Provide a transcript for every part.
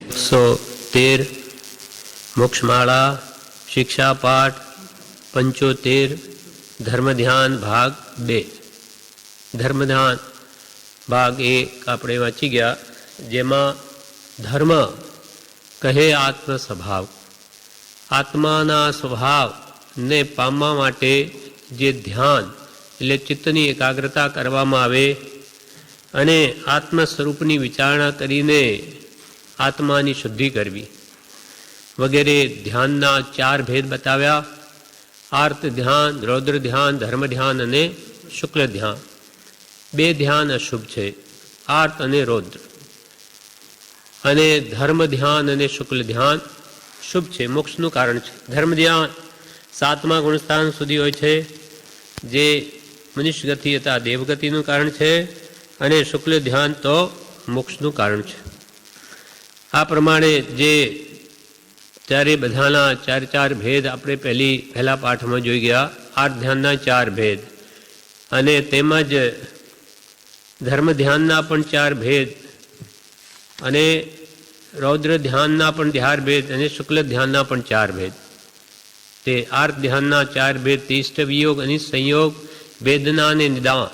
113 મોક્ષમાળા શિક્ષા પાઠ 75 ધર્મ ધ્યાન ભાગ 2 ધર્મ ધ્યાન ભાગ 1 આપણે વાંચી ગયા, જેમાં ધર્મ કહે આત્મ સ્વભાવ. આત્માના સ્વભાવને પામવા માટે જે ધ્યાન એટલે ચિત્તની એકાગ્રતા કરવામાં આવે અને આત્મ સ્વરૂપની વિચારણા કરીને આત્માની શુદ્ધિ કરવી વગેરે ધ્યાનના 4 ભેદ બતાવ્યા. આર્ત ધ્યાન, રૌદ્ર ધ્યાન, ધર્મ ધ્યાન અને શુક્લ ધ્યાન. 2 ધ્યાન અશુભ છે, આર્ત અને રૌદ્ર, અને ધર્મ ધ્યાન અને શુક્લ ધ્યાન શુભ છે, મોક્ષનું કારણ છે. ધર્મ ધ્યાન 7મા ગુણસ્થાન સુધી હોય છે, જે મનુષ્ય ગતિ અથવા દેવગતિનું કારણ છે, અને શુક્લ ધ્યાન તો મોક્ષનું કારણ છે. આ પ્રમાણે જે ત્યારે બધાના 4 ભેદ આપણે પહેલા પાઠમાં જોઈ ગયા. આઠ ધ્યાનના 4 ભેદ, અને તેમજ ધર્મ ધ્યાનના પણ 4 ભેદ, અને રૌદ્ર ધ્યાનના પણ 4 ભેદ, અને શુક્લ ધ્યાનના પણ 4 ભેદ. તે આર્ત ધ્યાનના 4 ભેદ: તિષ્ઠ, વિયોગ, અનિષ્ટ, સંયોગ, વેદના અને નિદાન.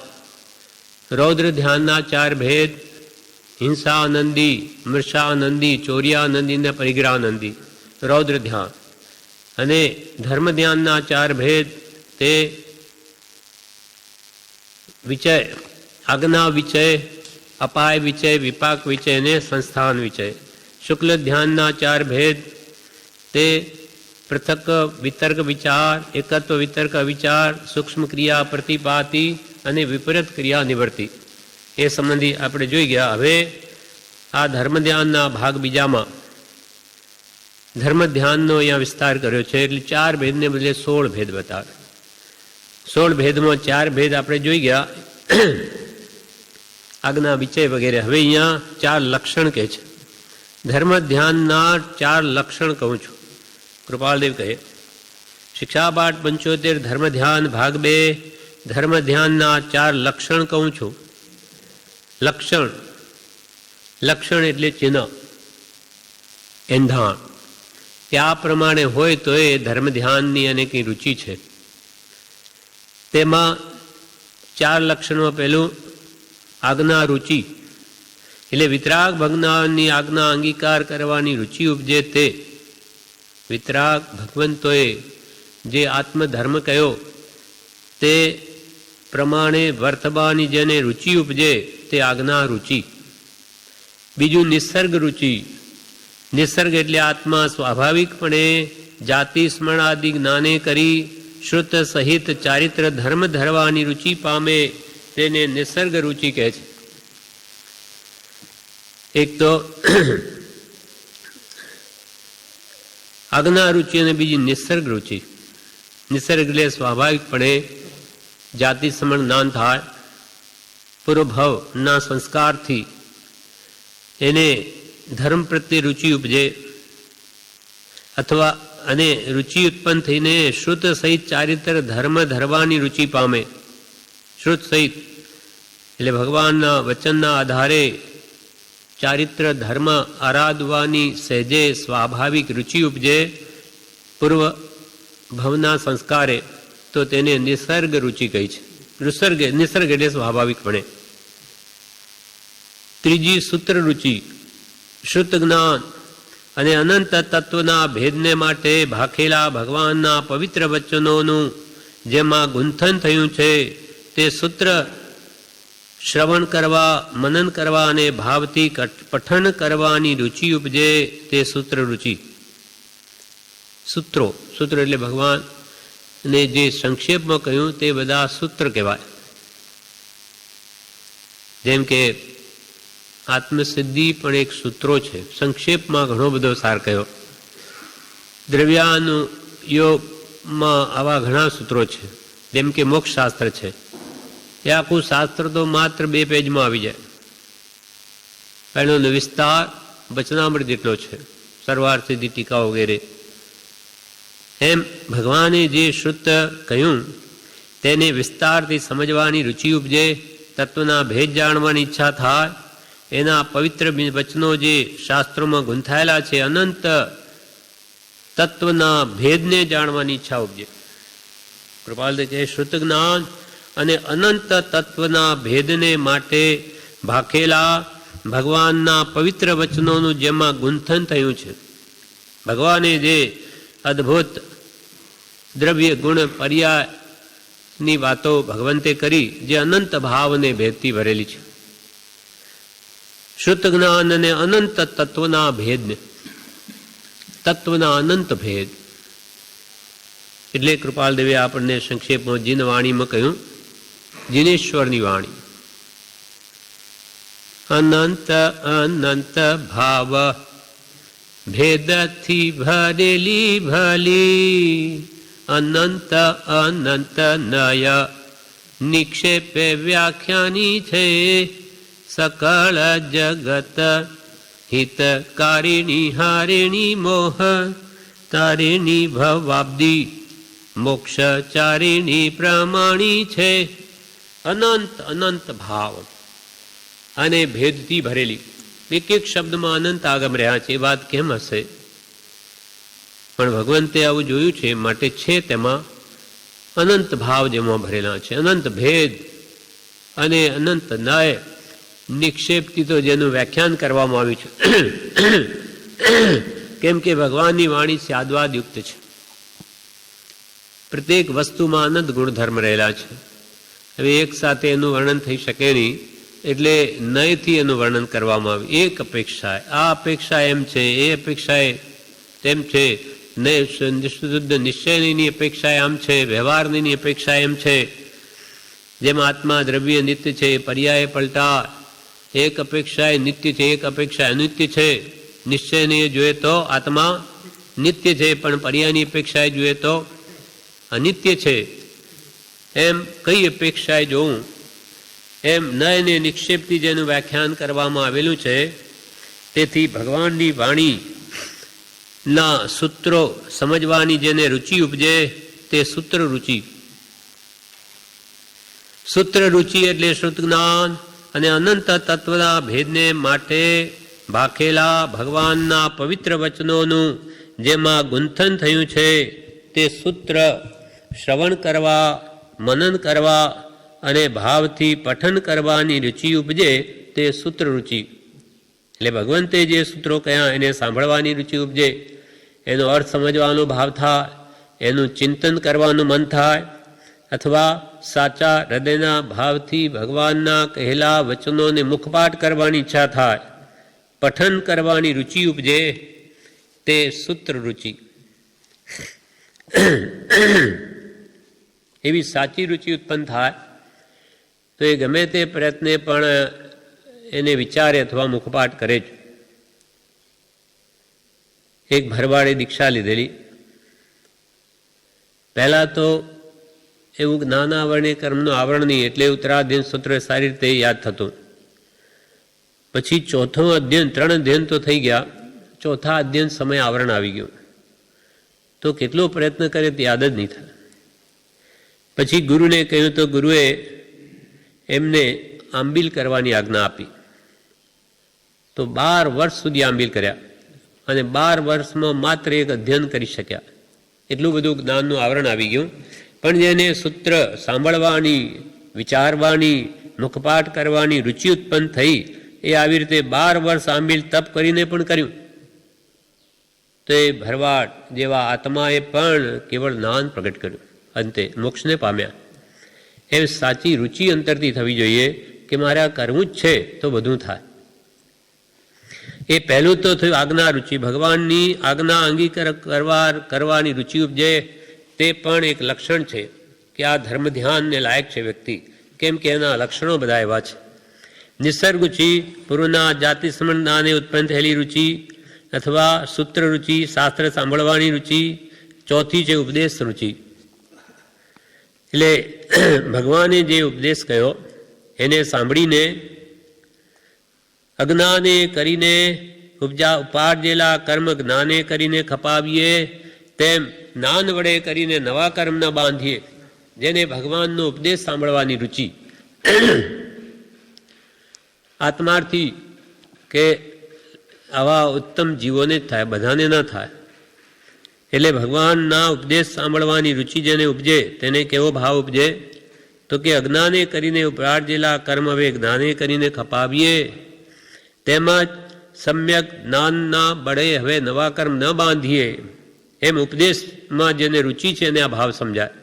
રૌદ્ર ધ્યાનના 4 ભેદ: હિંસા આનંદી, મૃષા આનંદી, ચોર્યા આનંદી અને પરિગ્રહ આનંદી. રૌદ્ર ધ્યાન. અને ધર્મ ધ્યાનના 4 ભેદ: તે વિચય, આજ્ઞા વિચય, અપાય વિચય, વિપાક વિચય અને સંસ્થાન વિચય. શુક્લ ધ્યાનના 4 ભેદ: તે પૃથક વિતર્ક વિચાર, એકત્વ વિતર્ક વિચાર, સૂક્ષ્મ ક્રિયા પ્રતિપાતી અને વિપરીત ક્રિયા નિવૃત્તિ. એ સંબંધી આપણે જોઈ ગયા. હવે આ ધર્મ ધ્યાનના ભાગ બીજામાં ધર્મ ધ્યાનનો અહીંયા વિસ્તાર કર્યો છે, એટલે 4 ભેદને બદલે 16 ભેદ બતાવે. 16 ભેદમાં 4 ભેદ આપણે જોઈ ગયા, આજ્ઞા વિચય વગેરે. હવે અહીંયા 4 લક્ષણ કહે છે. ધર્મ ધ્યાનના 4 લક્ષણ કહું છું. કૃપાલદેવ કહે, શિક્ષા પાઠ 75 ધર્મ ધ્યાન ભાગ 2 ધર્મ ધ્યાનના 4 લક્ષણ કહું છું. લક્ષણ, લક્ષણ એટલે ચિહ્ન, એંધાણ. આ પ્રમાણે હોય તો એ ધર્મ ધ્યાનની અનેકી રુચિ છે. તેમાં 4 લક્ષણમાં પહેલું આજ્ઞા રુચિ, એટલે વિતરાગ ભગવાનની આજ્ઞા અંગીકાર કરવાની રુચિ ઉપજે. તે વિતરાગ ભગવંતોએ જે આત્મધર્મ કહ્યો તે પ્રમાણે વર્તવાની જેને રુચિ ઉપજે તે આજ્ઞા રુચિ. બીજું નિસર્ગ રુચિ. નિસર્ગ એટલે આત્મા સ્વાભાવિકપણે જાતિ સ્મરણાદિ જ્ઞાને કરી શ્રુત સહિત ચારિત્ર ધર્મ ધરવાની રુચિ પામે તેને નિસર્ગ રુચિ કહે છે. એક તો આજ્ઞા રુચિ અને બીજી નિસર્ગ રુચિ. નિસર્ગ એટલે સ્વાભાવિકપણે જાતિ સ્મરણ જ્ઞાન થાય, પૂર્વભવના સંસ્કારથી એને ધર્મ પ્રત્યે રુચિ ઉપજે, અથવા અને રુચિ ઉત્પન્ન થઈને શ્રુત સહિત ચારિત્ર ધર્મ ધરવાની રુચિ પામે. શ્રુત સહિત એટલે ભગવાનના વચનના આધારે ચારિત્ર ધર્મ આરાધવાની સહેજે સ્વાભાવિક રુચિ ઉપજે પૂર્વ ભવના સંસ્કારે, તો તેને નિસર્ગ રુચિ કહી છે. નિસર્ગ એટલે સ્વાભાવિકપણે. ત્રીજી સૂત્ર રુચિ. શુદ્ધ જ્ઞાન અને અનંત તત્વના ભેદને માટે ભાખેલા ભગવાનના પવિત્ર વચનોનું જેમાં ગુંથન થયું છે તે સૂત્ર શ્રવણ કરવા, મનન કરવા અને ભાવથી પઠન કરવાની રુચિ ઉપજે તે સૂત્ર રુચિ. સૂત્રો, સૂત્ર એટલે ભગવાન ને જે સંક્ષેપમાં કહ્યું તે બધા સૂત્ર કહેવાય. જેમ કે આત્મસિદ્ધિ પણ એક સૂત્રો છે. સંક્ષેપમાં ઘણો બધો સાર કહ્યો. દ્રવ્યાનુયોગમાં આવા ઘણા સૂત્રો છે. જેમ કે મોક્ષ શાસ્ત્ર છે, એ આખું શાસ્ત્ર તો માત્ર 2 પેજમાં આવી જાય. એનો વિસ્તાર વચનામૃત જેટલો છે, સર્વાર્થ સિદ્ધિ ટીકા વગેરે. એમ ભગવાને જે શુદ્ધ કહ્યું તેને વિસ્તારથી સમજવાની રુચિ ઉપજે, તત્વના ભેદ જાણવાની ઈચ્છા થાય, એના પવિત્ર વચનો જે શાસ્ત્રોમાં ગૂંથાયેલા છે, અનંત તત્વના ભેદને જાણવાની ઈચ્છા ઉપજે. કૃપાલદેવ કહે શ્રુત જ્ઞાન અને અનંત તત્વના ભેદને માટે ભાખેલા ભગવાનના પવિત્ર વચનોનું જેમાં ગુંથન થયું છે. ભગવાને જે અદ્ભુત દ્રવ્ય ગુણ પર્યાયની વાતો ભગવંતે કરી, જે અનંત ભાવને ભેદથી ભરેલી છે. શુદ્ધ જ્ઞાન અને અનંત તત્વના ભેદને, તત્વના અનંત ભેદ એટલે કૃપાલદેવે આપણને સંક્ષેપમાં જીન વાણીમાં કહ્યું, જીનેશ્વરની વાણી. અનંત અનંત ભાવ ભેદથી ભરેલી ભલી, અનંત અનંત નય નિક્ષેપે વ્યાખ્યાની છે. સકળ જગત હિતકારિણી હારિણી મોહ તારિણી ભવાબ્દી મોક્ષચારિણી પ્રમાણી છે. અનંત અનંત ભાવ અને ભેદથી ભરેલી. એક એક શબ્દમાં અનંત આગમ રહ્યા છે. એ વાત કેમ હશે? પણ ભગવંતે આવું જોયું છે, માટે છે તેમાં અનંત ભાવ જેમાં ભરેલા છે. અનંત ભેદ અને અનંત નય નિક્ષેપથી તો જેનું વ્યાખ્યાન કરવામાં આવ્યું છે. કેમ કે ભગવાનની વાણી સ્યાદવાદયુક્ત છે. પ્રત્યેક વસ્તુમાં અનંત ગુણધર્મ રહેલા છે. હવે એક સાથે એનું વર્ણન થઈ શકે નહીં, એટલે નયથી એનું વર્ણન કરવામાં આવ્યું. એક અપેક્ષા, આ અપેક્ષા એમ છે, એ અપેક્ષાએ તેમ છે, શુદ્ધ નિશ્ચયની અપેક્ષા આમ છે, વ્યવહારની અપેક્ષા એમ છે. જેમ આત્મા દ્રવ્ય નિત્ય છે, પર્યાય પલટા. એક અપેક્ષા એ નિત્ય છે, એક અપેક્ષા અનિત્ય છે. નિશ્ચયને જોઈએ તો આત્મા નિત્ય છે, પણ પર્યાયની અપેક્ષાએ જોઈએ તો અનિત્ય છે. એમ કઈ અપેક્ષાએ જોવું, એમ નયને નિક્ષેપથી જેનું વ્યાખ્યાન કરવામાં આવેલું છે. તેથી ભગવાનની વાણીના સૂત્રો સમજવાની જેને રુચિ ઉપજે તે સૂત્ર રુચિ. સૂત્ર રુચિ એટલે શુદ્ધ જ્ઞાન અને અનંત તત્વના ભેદને માટે ભાખેલા ભગવાનના પવિત્ર વચનોનું જેમાં ગુંથન થયું છે તે સૂત્ર શ્રવણ કરવા, મનન કરવા અને ભાવથી પઠન કરવાની રુચિ ઉપજે તે સૂત્ર રુચિ. એટલે ભગવંતે જે સૂત્રો કહ્યા એને સાંભળવાની રુચિ ઉપજે, એનો અર્થ સમજવાનો ભાવ થાય, એનું ચિંતન કરવાનું મન થાય, અથવા સાચા હૃદયના ભાવથી ભગવાનના કહેલા વચનોને મુખપાઠ કરવાની ઈચ્છા થાય, પઠન કરવાની રુચિ ઉપજે તે સૂત્ર રુચિ. એવી સાચી રુચિ ઉત્પન્ન થાય તો એ ગમે તે પ્રયત્ને પણ એને વિચારે અથવા મુખપાઠ કરે જ. એક ભરવાડે દીક્ષા લીધેલી. પહેલાં તો એવું જ્ઞાન આવરણે કર્મનું આવરણ નહીં, એટલે ઉત્તરાધ્યયન સૂત્ર સારી રીતે યાદ થતું. પછી ચોથો અધ્યયન, 3 અધ્યયન તો થઈ ગયા, ચોથા અધ્યયન સમય આવરણ આવી ગયું. તો કેટલો પ્રયત્ન કરે તે યાદ જ નહીં થાય. પછી ગુરુને કહ્યું તો ગુરુએ એમને આંબીલ કરવાની આજ્ઞા આપી. તો 12 વર્ષ સુધી આંબીલ કર્યા અને 12 વર્ષમાં માત્ર એક અધ્યયન કરી શક્યા. એટલું બધું જ્ઞાનનું આવરણ આવી ગયું. પણ જેને સૂત્ર સાંભળવાની, વિચારવાની, મુખપાઠ કરવાની રુચિ ઉત્પન્ન થઈ, એ આવી રીતે 12 વર્ષ આંબીલ તપ કરીને પણ કર્યું. તો એ ભરવાડ જેવા આત્માએ પણ કેવળ જ્ઞાન પ્રગટ કર્યું, અંતે મોક્ષને પામ્યા. એ સાચી રુચિ અંતરથી થવી જોઈએ કે મારે આ કરવું જ છે તો બધું થાય. એ પહેલું તો થયું આજ્ઞા રુચિ. ભગવાનની આજ્ઞા અંગીકાર કરવાની રુચિ ઉપજે તે પણ એક લક્ષણ છે કે આ ધર્મ ધ્યાનને લાયક છે વ્યક્તિ. કેમ કે એના લક્ષણો બધા એવા છે. નિસર્ગ રુચિ, પૂર્વના જાતિ સમજનાને ઉત્પન્ન થયેલી રુચિ, અથવા સૂત્ર રુચિ, શાસ્ત્ર સાંભળવાની રુચિ. ચોથી છે ઉપદેશ રુચિ. એટલે ભગવાને જે ઉપદેશ કહ્યો એને સાંભળીને અજ્ઞાને કરીને ઉપાર્જેલા કર્મ જ્ઞાને કરીને ખપાવીએ, તેમ જ્ઞાન વડે કરીને નવા કર્મ ન બાંધીએ. જેને ભગવાનનો ઉપદેશ સાંભળવાની રુચિ, આત્માર્થી કે આવા ઉત્તમ જીવોને જ થાય, બધાને ન થાય. એટલે ભગવાનના ઉપદેશ સાંભળવાની રુચિ જેને ઉપજે તેને કેવો ભાવ ઉપજે? તો કે અજ્ઞાને કરીને ઉપાર્જેલા કર્મ હવે જ્ઞાને કરીને ખપાવીએ, તેમજ સમ્યક જ્ઞાનના બળે હવે નવા કર્મ ન બાંધીએ. એમ ઉપદેશમાં જેને રુચિ છે એને આ ભાવ સમજાય.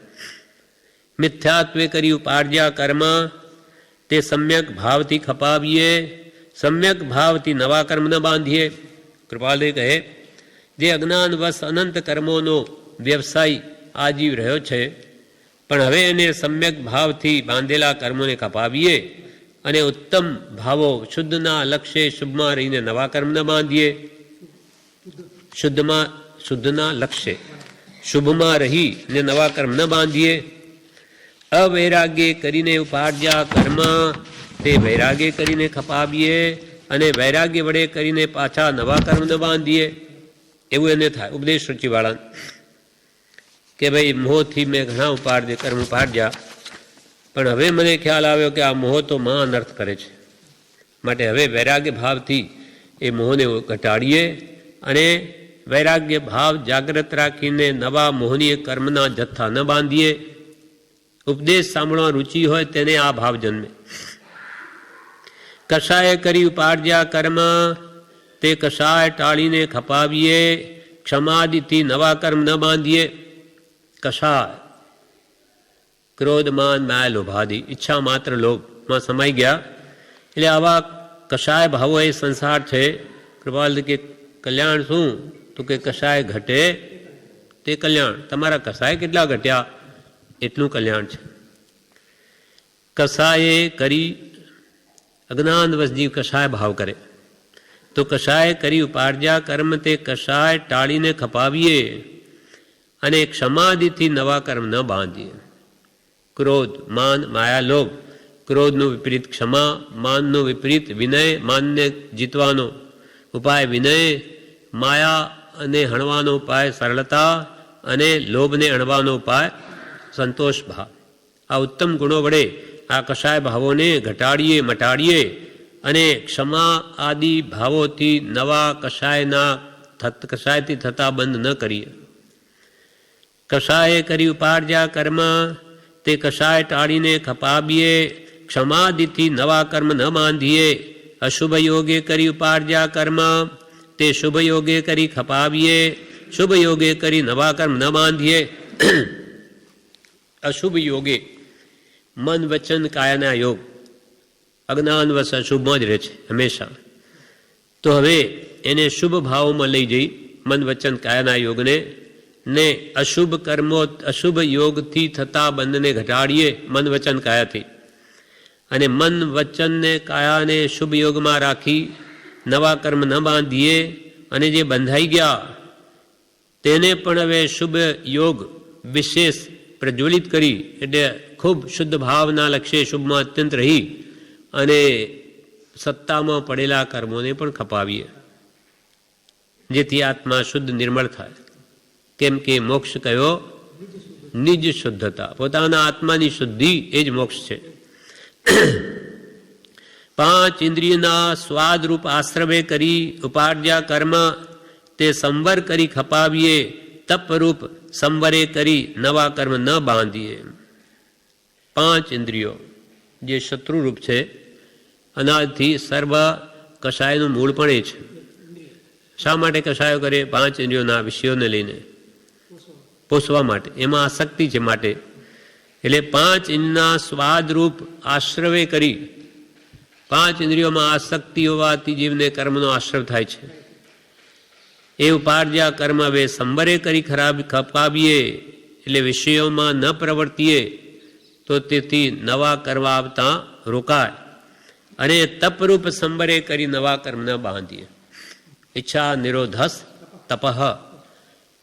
મિથ્યાત્વે કરી ઉપાર્જ્યા કર્મ તે સમ્યક ભાવથી ખપાવીએ, સમ્યક ભાવથી નવા કર્મ ન બાંધીએ. કૃપાલુ કહે, જે અજ્ઞાનવશ અનંત કર્મોનો વ્યવસાય આજીવ રહ્યો છે, પણ હવે એને સમ્યક ભાવથી બાંધેલા કર્મોને ખપાવીએ અને ઉત્તમ ભાવો શુદ્ધના લક્ષ્ય શુભમાં રહીને નવા કર્મ ન બાંધીએ. શુદ્ધના લક્ષ્ય શુભમાં રહીને નવા કર્મ ન બાંધીએ. અવૈરાગ્ય કરીને ઉપાર્જ્યા કર્મ તે વૈરાગ્ય કરીને ખપાવીએ અને વૈરાગ્ય વડે કરીને પાછા નવા કર્મ ન બાંધીએ. એવું એને થાય ઉપદેશ રુચિવાળા કે ભાઈ મોહથી મેં ઘણા કર્મ ઉપાડ્યા, પણ હવે મને ખ્યાલ આવ્યો કે આ મોહ તો મહાન અનર્થ કરે છે, માટે હવે વૈરાગ્ય ભાવથી એ મોહને ઘટાડીએ અને વૈરાગ્ય ભાવ જાગ્રત રાખીને નવા મોહનીય કર્મના જથ્થા ન બાંધીએ. ઉપદેશ સાંભળવા રુચિ હોય તેને આ ભાવ જન્મે. કષાય કરી ઉપાર્જ્યા કર્મ તે કષાય ટાળીને ખપાવીએ, ક્ષમાદિથી નવા કર્મ ન બાંધીએ. કષાય ક્રોધ માન માયા લોભાદી ઈચ્છા માત્ર લોભમાં સમાઈ ગયા, એટલે આવા કષાય ભાવો એ સંસાર છે. કૃપાલ કે કલ્યાણ શું? તો કે કષાય ઘટે તે કલ્યાણ. તમારા કષાય કેટલા ઘટ્યા એટલું કલ્યાણ છે. કષાયે કરી અજ્ઞાનવશ જીવ કષાય ભાવ કરે તો કષાય કરી ઉપાર્જ્યા કર્મ તે કષાય ટાળીને ખપાવીએ અને ક્ષમાદિથી નવા કર્મ ન બાંધીએ. ક્રોધ માન માયા લોભ, ક્રોધનું વિપરીત ક્ષમા, માનનું વિપરીત વિનય, માનને જીતવાનો ઉપાય વિનય, માયા અને હણવાનો ઉપાય સરળતા અને લોભને હણવાનો ઉપાય સંતોષ ભાવ. આ ઉત્તમ ગુણો વડે આ કષાય ભાવોને ઘટાડીએ મટાડીએ અને ક્ષમા આદિ ભાવોથી નવા કષાયથી થતા બંધ ન કરીએ. કષાયે કરી ઉપાર્જ્યા કર્મ તે કષાય ટાળીને ખપાવીએ, ક્ષમાદિથી નવા કર્મ ન બાંધીએ. અશુભ યોગે કરી ઉપાર્જ્યા કર્મ તે શુભ યોગે કરી ખપાવીએ, શુભ યોગે કરી નવા કર્મ ન બાંધીએ. અશુભ યોગે મન વચન કાયાના યોગ અજ્ઞાનવશ અશુભમાં જ રહે છે હંમેશા. તો હવે એને શુભ ભાવોમાં લઈ જઈ મન વચન કાયાના યોગને ને અશુભ કર્મો અશુભ યોગથી થતા બંધને ઘટાડીએ મન વચન કાયાથી, અને મન વચનને કાયાને શુભ યોગમાં રાખી નવા કર્મ ન બાંધીએ અને જે બંધાઈ ગયા તેને પણ હવે શુભ યોગ વિશેષ પ્રજ્વલિત કરી એટલે ખૂબ શુદ્ધ ભાવના લક્ષ્ય શુભમાં અત્યંત રહી અને સત્તામાં પડેલા કર્મોને પણ ખપાવીએ, જેથી આત્મા શુદ્ધ નિર્મળ થાય. કેમ કે મોક્ષ કયો? નિજ શુદ્ધતા, પોતાના આત્માની શુદ્ધિ એ જ મોક્ષ છે. 5 ઇન્દ્રિયના સ્વાદરૂપ આશ્રવે કરી ઉપાર્જ્યા કર્મ તે સંવર કરી ખપાવીએ, તપરૂપ સંવરે કરી નવા કર્મ ન બાંધીએ. 5 ઇન્દ્રિયો જે શત્રુરૂપ છે, અનાદિથી સર્વ કષાયનું મૂળ પણ એ છે. શા માટે કષાયો કરે? 5 ઇન્દ્રિયોના વિષયોને લઈને પોષવા માટે, એમાં આસક્તિ છે માટે. એટલે 5 ઇન્દ્રિયના સ્વાદરૂપ આશ્રવે કરી, 5 ઇન્દ્રિયોમાં આસક્તિ હોવાથી જીવને કર્મનો આશ્રવ થાય છે. એ ઉપાર્જ્યા કર્મ હવે સંવરે કરી ખપાવીએ એટલે વિષયોમાં ન પ્રવર્તીએ તો તેથી નવા કરવા આવતા રોકાય, અને તપરૂપ સંવરે કરી નવા કર્મ ન બાંધીએ. ઈચ્છા નિરોધસ તપઃ,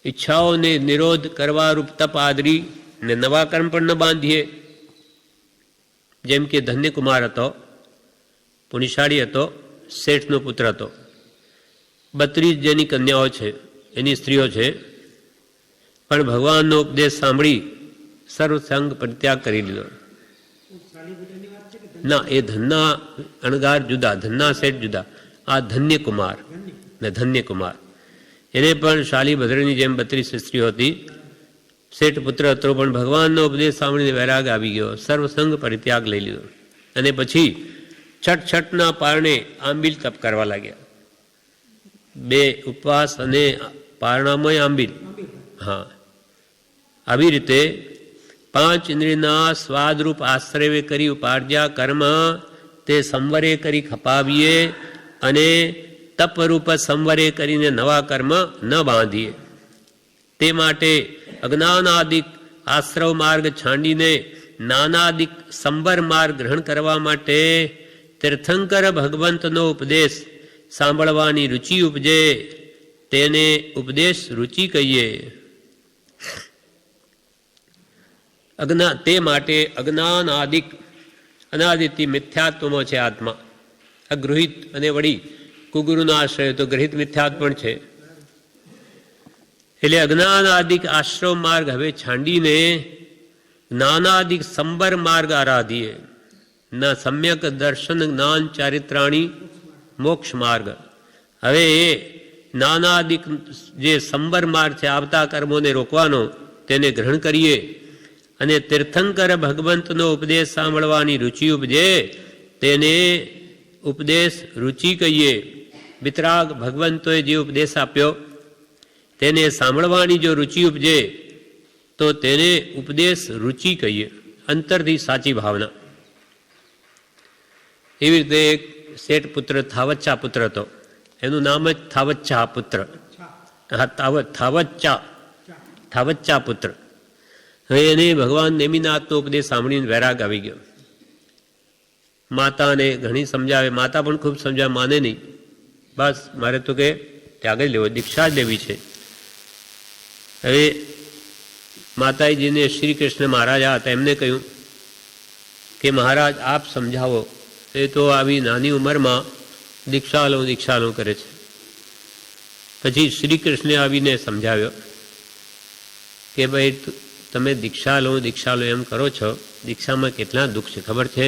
ઈચ્છાઓને નિરોધ કરવા રૂપ તપ આદરી ને નવા કર્મ પણ ન બાંધીએ. જેમ કે ધન્યકુમાર હતો, પુણ્યશાળી હતો, શેઠનો પુત્ર હતો, 32 જેની કન્યાઓ છે, એની સ્ત્રીઓ છે, પણ ભગવાનનો ઉપદેશ સાંભળી સર્વસંગ પરિત્યાગ કરી લીધો. ના, એ ધનના અણગાર જુદા, ધનના શેઠ જુદા. આ ધન્યકુમાર ને ધન્યકુમાર, એને પણ શાલીભદ્રની જેમ 32 સ્ત્રીઓ હતી. શેઠ પુત્ર હતો, પણ ભગવાનનો ઉપદેશ સાંભળીને વૈરાગ આવી ગયો, સર્વસંગ પરિત્યાગ લઈ લીધો અને પછી છઠના પારણે આંબીલ તપ કરવા લાગ્યા. 2 ઉપવાસ અને પારણામાં આંબીલ. હા, આવી રીતે 5 ઇન્દ્રિયના સ્વાદરૂપ આશ્રય કરી ઉપાર્જ્યા કર્મ તે સંવરે કરી ખપાવીએ અને તપરૂપ સંવરે કરીને નવા કર્મ ન બાંધીએ. તે માટે અજ્ઞાનાદિક આશ્રવ માર્ગ છાંડીને નાનાદિક સંવર માર્ગ ગ્રહણ કરવા માટે તીર્થંકર ભગવંતનો ઉપદેશ સાંભળવાની રુચિ ઉપજે, તેને ઉપદેશ રુચિ કહીએ. તે માટે અજ્ઞાનાદિક, અનાદિથી મિથ્યાત્વમાં છે આત્મા, અગૃહિત અને વળી કુગુરુના આશ્રય તો ગ્રહિત મિથ્યાત્વ પણ છે. એટલે અજ્ઞાનાદિક આશ્રવ માર્ગ હવે છાંડીને જ્ઞાનાદિક સંબર માર્ગ આરાધીએ. ન સમ્યક દર્શન જ્ઞાન ચારિત્રાણી મોક્ષ માર્ગ. હવે એ જ્ઞાનાદિક જે સંબર માર્ગ છે, આવતા કર્મોને રોકવાનો, તેને ગ્રહણ કરીએ અને તીર્થંકર ભગવંતનો ઉપદેશ સાંભળવાની રુચિ ઉપજે, તેને ઉપદેશ રુચિ કહીએ. વિતરાગ ભગવંતોએ જે ઉપદેશ આપ્યો તેને સાંભળવાની જો રુચિ ઉપજે તો તેને ઉપદેશ રુચિ કહીએ, અંતરથી સાચી ભાવના. એવી રીતે એક શેઠ પુત્ર થાવચ્ચા પુત્ર હતો, એનું નામ જ થાવચ્ચા પુત્ર. હા, થાવચ્ચા પુત્ર. હવે એને ભગવાન નેમિનાથનો ઉપદેશ સાંભળીને વૈરાગ આવી ગયો. માતાને ઘણી સમજાવે, માતા પણ ખૂબ સમજાવે, માને નહીં. બસ મારે તો કે ત્યાગ જ લેવો, દીક્ષા જ લેવી છે. હવે માતાજીને શ્રી કૃષ્ણ મહારાજ હતા, એમને કહ્યું કે મહારાજ આપ સમજાવો, એ તો આવી નાની ઉંમરમાં દીક્ષા લો કરે છે. પછી શ્રી કૃષ્ણે આવીને સમજાવ્યો કે ભાઈ તમે દીક્ષા લો એમ કરો છો, દીક્ષામાં કેટલા દુઃખ છે ખબર છે?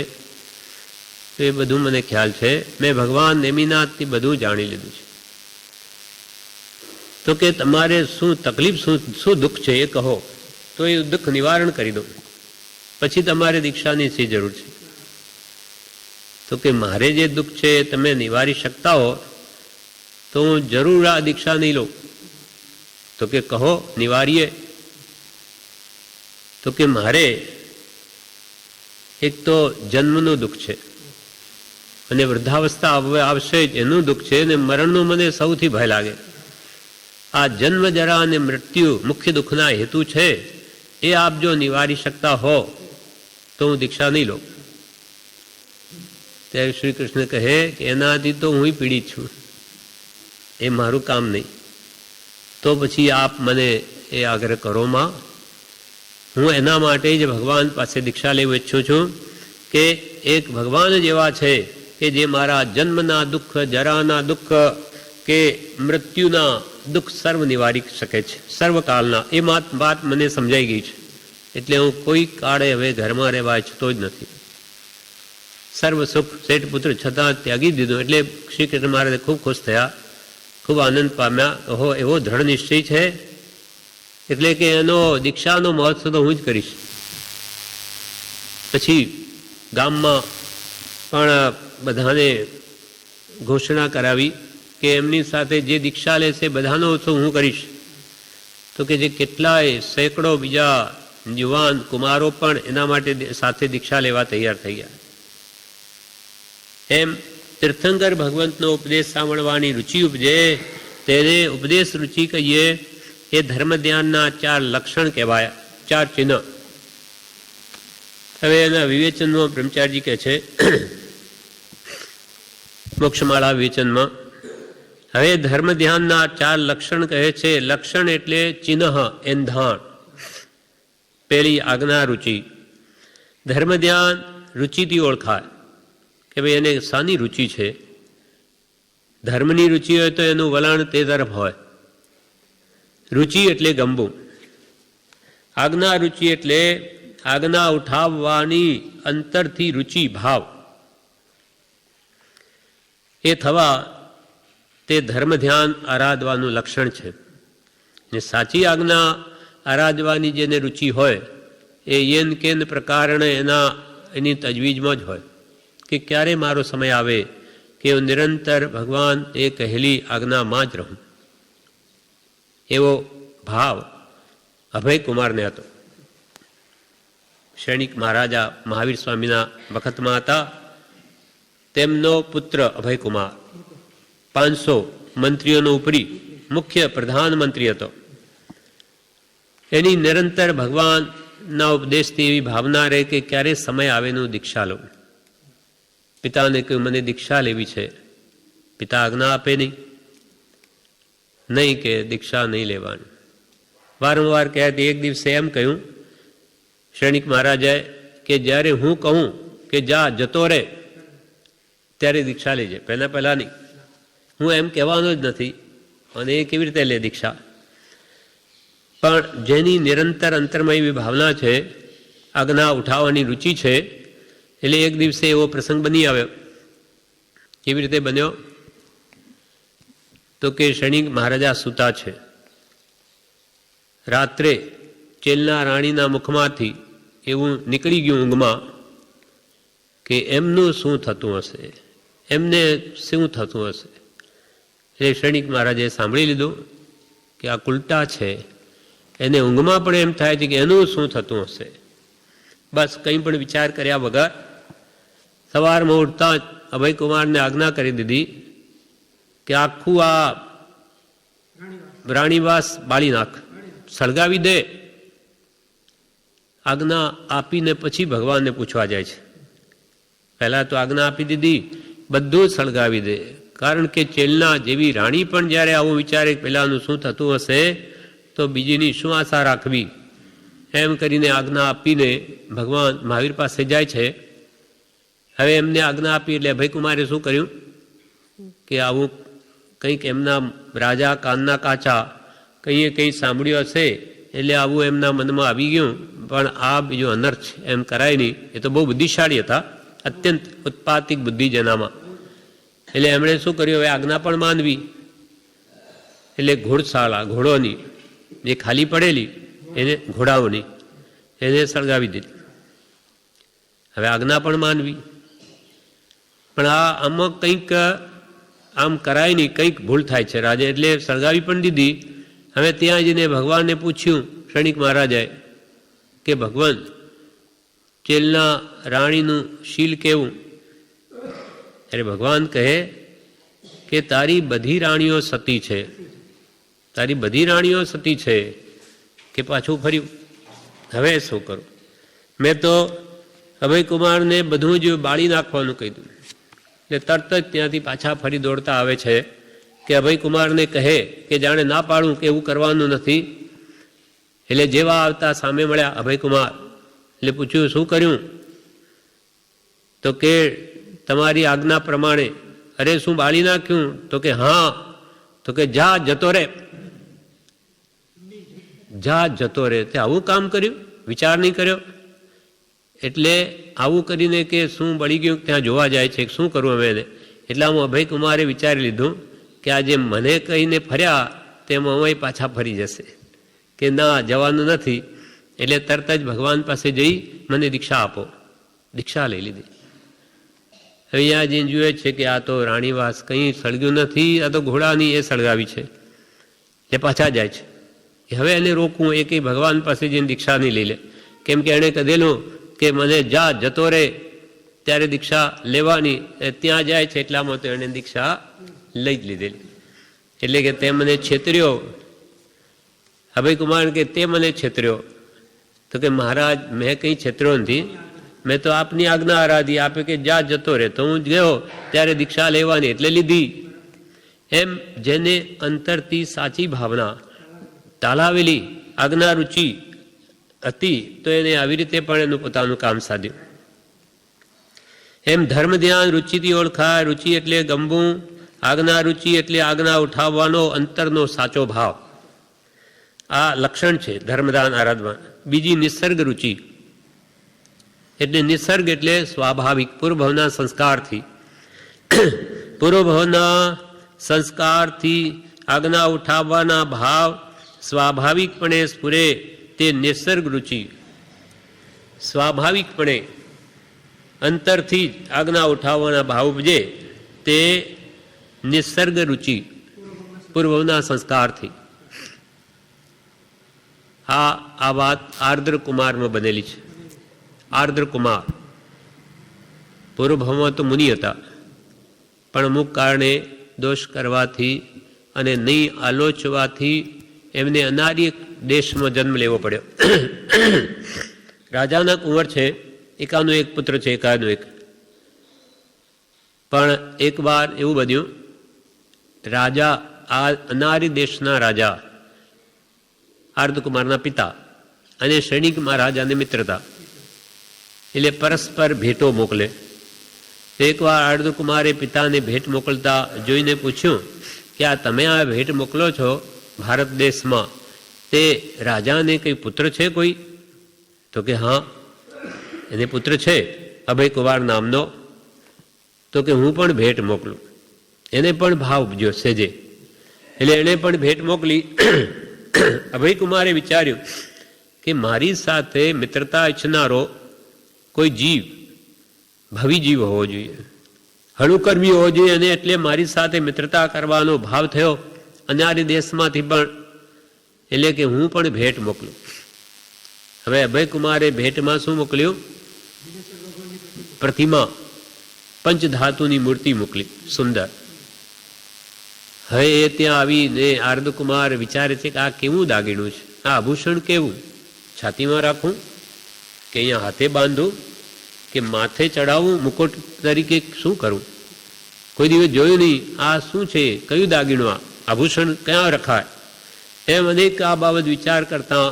તો એ બધું મને ખ્યાલ છે, મેં ભગવાન નેમિનાથથી બધું જાણી લીધું છે. તો કે તમારે શું તકલીફ, શું દુઃખ છે એ કહો, તો એ દુઃખ નિવારણ કરી દો, પછી તમારે દીક્ષાની શી જરૂર છે? તો કે મારે જે દુઃખ છે એ તમે નિવારી શકતા હો તો હું જરૂર આ દીક્ષા નહીં લઉં. તો કે કહો, નિવારીએ. તો કે મારે એક તો જન્મનું દુઃખ છે અને વૃદ્ધાવસ્થા આવશે જ એનું દુઃખ છે, અને મરણનું મને સૌથી ભય લાગે. આ જન્મ જરા અને મૃત્યુ મુખ્ય દુઃખના હેતુ છે, એ આપ જો નિવારી શકતા હો તો હું દીક્ષા નહીં લઉં. ત્યારે શ્રી કૃષ્ણ કહે કે એનાથી તો હું પીડિત છું, એ મારું કામ નહીં. તો પછી આપ મને એ આગ્રહ કરો માં, હું એના માટે જ ભગવાન પાસે દીક્ષા લેવું ઈચ્છું છું કે એક ભગવાન જ એવા છે કે જે મારા જન્મના દુઃખ, જરાના દુઃખ કે મૃત્યુના દુઃખ સર્વ નિવારી શકે છે, સર્વકાળના. એ વાત મને સમજાઈ ગઈ છે, એટલે હું કોઈ કાળે હવે ઘરમાં રહેવા ઈચ્છતો જ નથી. સર્વ સુખ શેઠ પુત્ર છતાં ત્યાગી દીધું. એટલે શ્રી કૃષ્ણ મહારાજે ખૂબ ખુશ થયા, ખૂબ આનંદ પામ્યા. ઓહો, એવો દ્રઢ નિશ્ચય છે, એટલે કે એનો દીક્ષાનો મહોત્સવ તો હું જ કરીશ. પછી ગામમાં પણ બધાને ઘોષણા કરાવી કે એમની સાથે જે દીક્ષા લેશે બધાનો ઉત્સવ હું કરીશ. તો કે જે કેટલાય સેંકડો બીજા યુવાન કુમારો પણ એના માટે સાથે દીક્ષા લેવા તૈયાર થઈ ગયા. એમ તીર્થંકર ભગવંતનો ઉપદેશ સાંભળવાની રુચિ ઉપજે, તેને ઉપદેશ રુચિ કહીએ. એ ધર્મ ધ્યાનના 4 લક્ષણ કહેવાય, 4 ચિહ્ન. હવે એના વિવેચનમાં બ્રહ્મચારીજી કહે છે, મોક્ષમાળા વિવેચનમાં, હવે ધર્મ ધ્યાનના 4 લક્ષણ કહે છે. લક્ષણ એટલે ચિહ્ન, એંધાણ. પેલી આજ્ઞા રુચિ. ધર્મ ધ્યાન રુચિથી ઓળખાય કે ભાઈ એને શાની રુચિ છે. ધર્મની રુચિ હોય તો એનું વલણ તે તરફ હોય. રુચિ એટલે ગમવું. આજ્ઞા રુચિ એટલે આજ્ઞા ઉઠાવવાની અંતરથી રુચિ ભાવ. એ થવા તે ધર્મ ધ્યાન આરાધવાનું લક્ષણ છે. ને સાચી આજ્ઞા આરાધવાની જેને રુચિ હોય એ યેન કેન પ્રકારણે એની તજવીજમાં જ હોય કે ક્યારે મારો સમય આવે કે હું નિરંતર ભગવાન એ કહેલી આજ્ઞામાં જ રહું. એવો ભાવ અભયકુમારને હતો. સૈનિક મહારાજા મહાવીર સ્વામીના વખતમાં હતા. તેમનો પુત્ર અભયકુમાર 500 મંત્રીઓનો ઉપરી મુખ્ય પ્રધાનમંત્રી હતો. એની નિરંતર ભગવાનના ઉપદેશથી એવી ભાવના રહે કે ક્યારે સમય આવેનું દીક્ષા લઉં. પિતાને કહ્યું મને દીક્ષા લેવી છે. પિતા આજ્ઞા આપે નહીં કે દીક્ષા નહીં લેવાની. વારંવાર કહેતી. એક દિવસે એમ કહ્યું સૈનિક મહારાજાએ કે જ્યારે હું કહું કે જા જતો રહે ત્યારે દીક્ષા લેજે, પહેલાં નહીં. હું એમ કહેવાનો જ નથી અને એ કેવી રીતે લે દીક્ષા. પણ જેની નિરંતર અંતરમાં એવી ભાવના છે, આજ્ઞા ઉઠાવવાની રુચિ છે, એટલે એક દિવસે એવો પ્રસંગ બની આવ્યો. કેવી રીતે બન્યો? તો કે સૈનિક મહારાજા સૂતા છે. રાત્રે ચેલના રાણીના મુખમાંથી એવું નીકળી ગયું ઊંઘમાં કે એમનું શું થતું હશે, એમને શું થતું હશે. એટલે સૈનિક મહારાજે સાંભળી લીધું કે આ કુલટા છે, એને ઊંઘમાં પણ એમ થાય છે કે એનું શું થતું હશે. બસ કંઈ પણ વિચાર કર્યા વગર સવારમાં ઉઠતા જ અભયકુમારને આજ્ઞા કરી દીધી કે આખું આ રાણીવાસ બાળી નાખ, સળગાવી દે. આજ્ઞા આપીને પછી ભગવાનને પૂછવા જાય છે. પહેલાં તો આજ્ઞા આપી દીધી બધું જ સળગાવી દે. કારણ કે ચેલના જેવી રાણી પણ જ્યારે આવું વિચારે પેલાનું શું થતું હશે તો બીજીની શું આશા રાખવી. એમ કરીને આજ્ઞા આપીને ભગવાન મહાવીર પાસે જાય છે. હવે એમને આજ્ઞા આપી એટલે અભયકુમારે શું કર્યું કે આવું કંઈક એમના રાજા કાનના કાચા કંઈ સાંભળ્યું હશે એટલે આવું એમના મનમાં આવી ગયું. પણ આ બીજો અનર્થ એમ કરાય નહીં. એ તો બહુ બુદ્ધિશાળી હતા, અત્યંત ઉત્પાતિક બુદ્ધિ જેનામાં. એટલે એમણે શું કર્યું, હવે આજ્ઞા પણ માનવી. એટલે ઘોડશાળા ઘોડોની જે ખાલી પડેલી એને ઘોડાઓની એને સળગાવી દીધી. હવે આજ્ઞા પણ માનવી, પણ આમાં કંઈક આમ કરાય નહીં, કંઈક ભૂલ થાય છે રાજા. એટલે સળગાવી પણ દીધી. હવે ત્યાં જઈને ભગવાનને પૂછ્યું સૈનિક મહારાજાએ કે ભગવાન ચેલના રાણીનું શીલ કેવું? એટલે ભગવાન કહે કે તારી બધી રાણીઓ સતી છે, તારી બધી રાણીઓ સતી છે. કે પાછું ફર્યું. હવે શું કરું? મેં તો અભયકુમારને બધું જ બાળી નાખવાનું કહ્યું. એટલે તરત જ ત્યાંથી પાછા ફરી દોડતા આવે છે કે અભયકુમારને કહે કે જાણે ના પાડું કે એવું કરવાનું નથી. એટલે જેવા આવતા સામે મળ્યા અભયકુમાર. એટલે પૂછ્યું શું કર્યું? તો કે તમારી આજ્ઞા પ્રમાણે. અરે શું બાળી નાખ્યું? તો કે હા. તો કે જા જતો રે, જા જતો રે. તે આવું કામ કર્યું, વિચાર નહીં કર્યો. એટલે આવું કરીને કે શું બળી ગયું ત્યાં જોવા જાય છે, શું કરવું હવે એને. એટલામાં અભયકુમારે વિચારી લીધું કે આ જે મને કહીને ફર્યા તેમ અમે પાછા ફરી જશે, કે ના જવાનું નથી. એટલે તરત જ ભગવાન પાસે જઈ મને દીક્ષા આપો. દીક્ષા લઈ લીધી. હવે અહીંયા જઈને જુએ છે કે આ તો રાણીવાસ કંઈ સળગ્યું નથી, આ તો ઘોડાની એ સળગાવી છે. એ પાછા જાય છે. હવે એને રોકવું એ કંઈ ભગવાન પાસે જઈને દીક્ષા નહીં લઈ લે. કેમ કે એણે કહેલું કે મને જા જતો રહે ત્યારે દીક્ષા લેવાની. ત્યાં જાય છે એટલામાં તો એણે દીક્ષા લઈ જ લીધેલી. એટલે કે તે મને છેતર્યો. અભયકુમાર કે તે મને છેતર્યો. તો કે મહારાજ મેં કંઈ છેતર્યો નથી, મેં તો આપની આજ્ઞા આરાધી. આપે કે જા જતો રહે તો હું ગયો ત્યારે દીક્ષા લેવાની એટલે લીધી. એમ જેને અંતરથી સાચી ભાવના તાલાવેલી આજ્ઞા રુચિ હતી તો એને આવી રીતે પણ એનું પોતાનું કામ સાધ્યું. એમ ધર્મ ધ્યાન રુચિથી ઓળખાય. રુચિ એટલે ગમવું, આજ્ઞા રુચિ એટલે આજ્ઞા ઉઠાવવાનો અંતરનો સાચો ભાવ. આ લક્ષણ છે ધર્મદાન આરાધવા. બીજી નિસર્ગ રુચિ એટલે નિસર્ગ એટલે સ્વાભાવિક પૂર્વભાવના સંસ્કારથી. પૂર્વભાવના સંસ્કારથી આજ્ઞા ઉઠાવવાના ભાવ સ્વાભાવિકપણે સ્ફુરે તે નિસર્ગ રુચિ. સ્વાભાવિકપણે અંતરથી જ આજ્ઞા ઉઠાવવાના ભાવ ઉપજે તે નિસર્ગ રુચિ, પૂર્વના સંસ્કારથી. આ વાત આર્દ્ર કુમારમાં બનેલી છે. આર્દ્ર કુમાર પૂર્વભાવમાં તો મુનિ હતા, પણ અમુક કારણે દોષ કરવાથી અને નહીં આલોચવાથી એમને અનાર્ય દેશમાં જન્મ લેવો પડ્યો. રાજાના કુંવર છે, એકાનો એક પુત્ર છે, એકાનો એક. પણ એક વાર એવું બન્યું, રાજા આ અનાર્ય દેશના રાજા આર્દકુમારના પિતા અને સૈનિક મહારાજાને મિત્રતા, એટલે પરસ્પર ભેટો મોકલે. એકવાર આર્દકુમારે પિતાને ભેટ મોકલતા જોઈને પૂછ્યું કે આ તમે આ ભેટ મોકલો છો ભારત દેશમાં, તે રાજાને કંઈ પુત્ર છે કોઈ? તો કે હા, એને પુત્ર છે અભયકુમાર નામનો. તો કે હું પણ ભેટ મોકલું. એને પણ ભાવ ઉપજ્યો સેજે, એટલે એણે પણ ભેટ મોકલી. અભયકુમારે વિચાર્યું કે મારી સાથે મિત્રતા ઈચ્છનારો કોઈ જીવ, ભવી જીવ હોવો જોઈએ, હળુકર્મી હોવો જોઈએ, અને એટલે મારી સાથે મિત્રતા કરવાનો ભાવ થયો અનાર્ય દેશમાંથી પણ, એટલે કે હું પણ ભેટ મોકલું. હવે અભયકુમારે ભેટમાં શું મોકલ્યું? પ્રતિમા, પંચધાતુની મૂર્તિ મોકલી, સુંદર. હવે એ ત્યાં આવીને આર્દકુમાર વિચારે છે કે આ કેવું દાગીણું છે, આ આભૂષણ કેવું, છાતીમાં રાખું કે અહીંયા હાથે બાંધું કે માથે ચડાવવું, મુકુટ તરીકે શું કરું? કોઈ દિવસ જોયું નહીં, આ શું છે, કયું દાગીણું, આ આભૂષણ ક્યાં રખાય? એમ અનેક આ બાબત વિચાર કરતા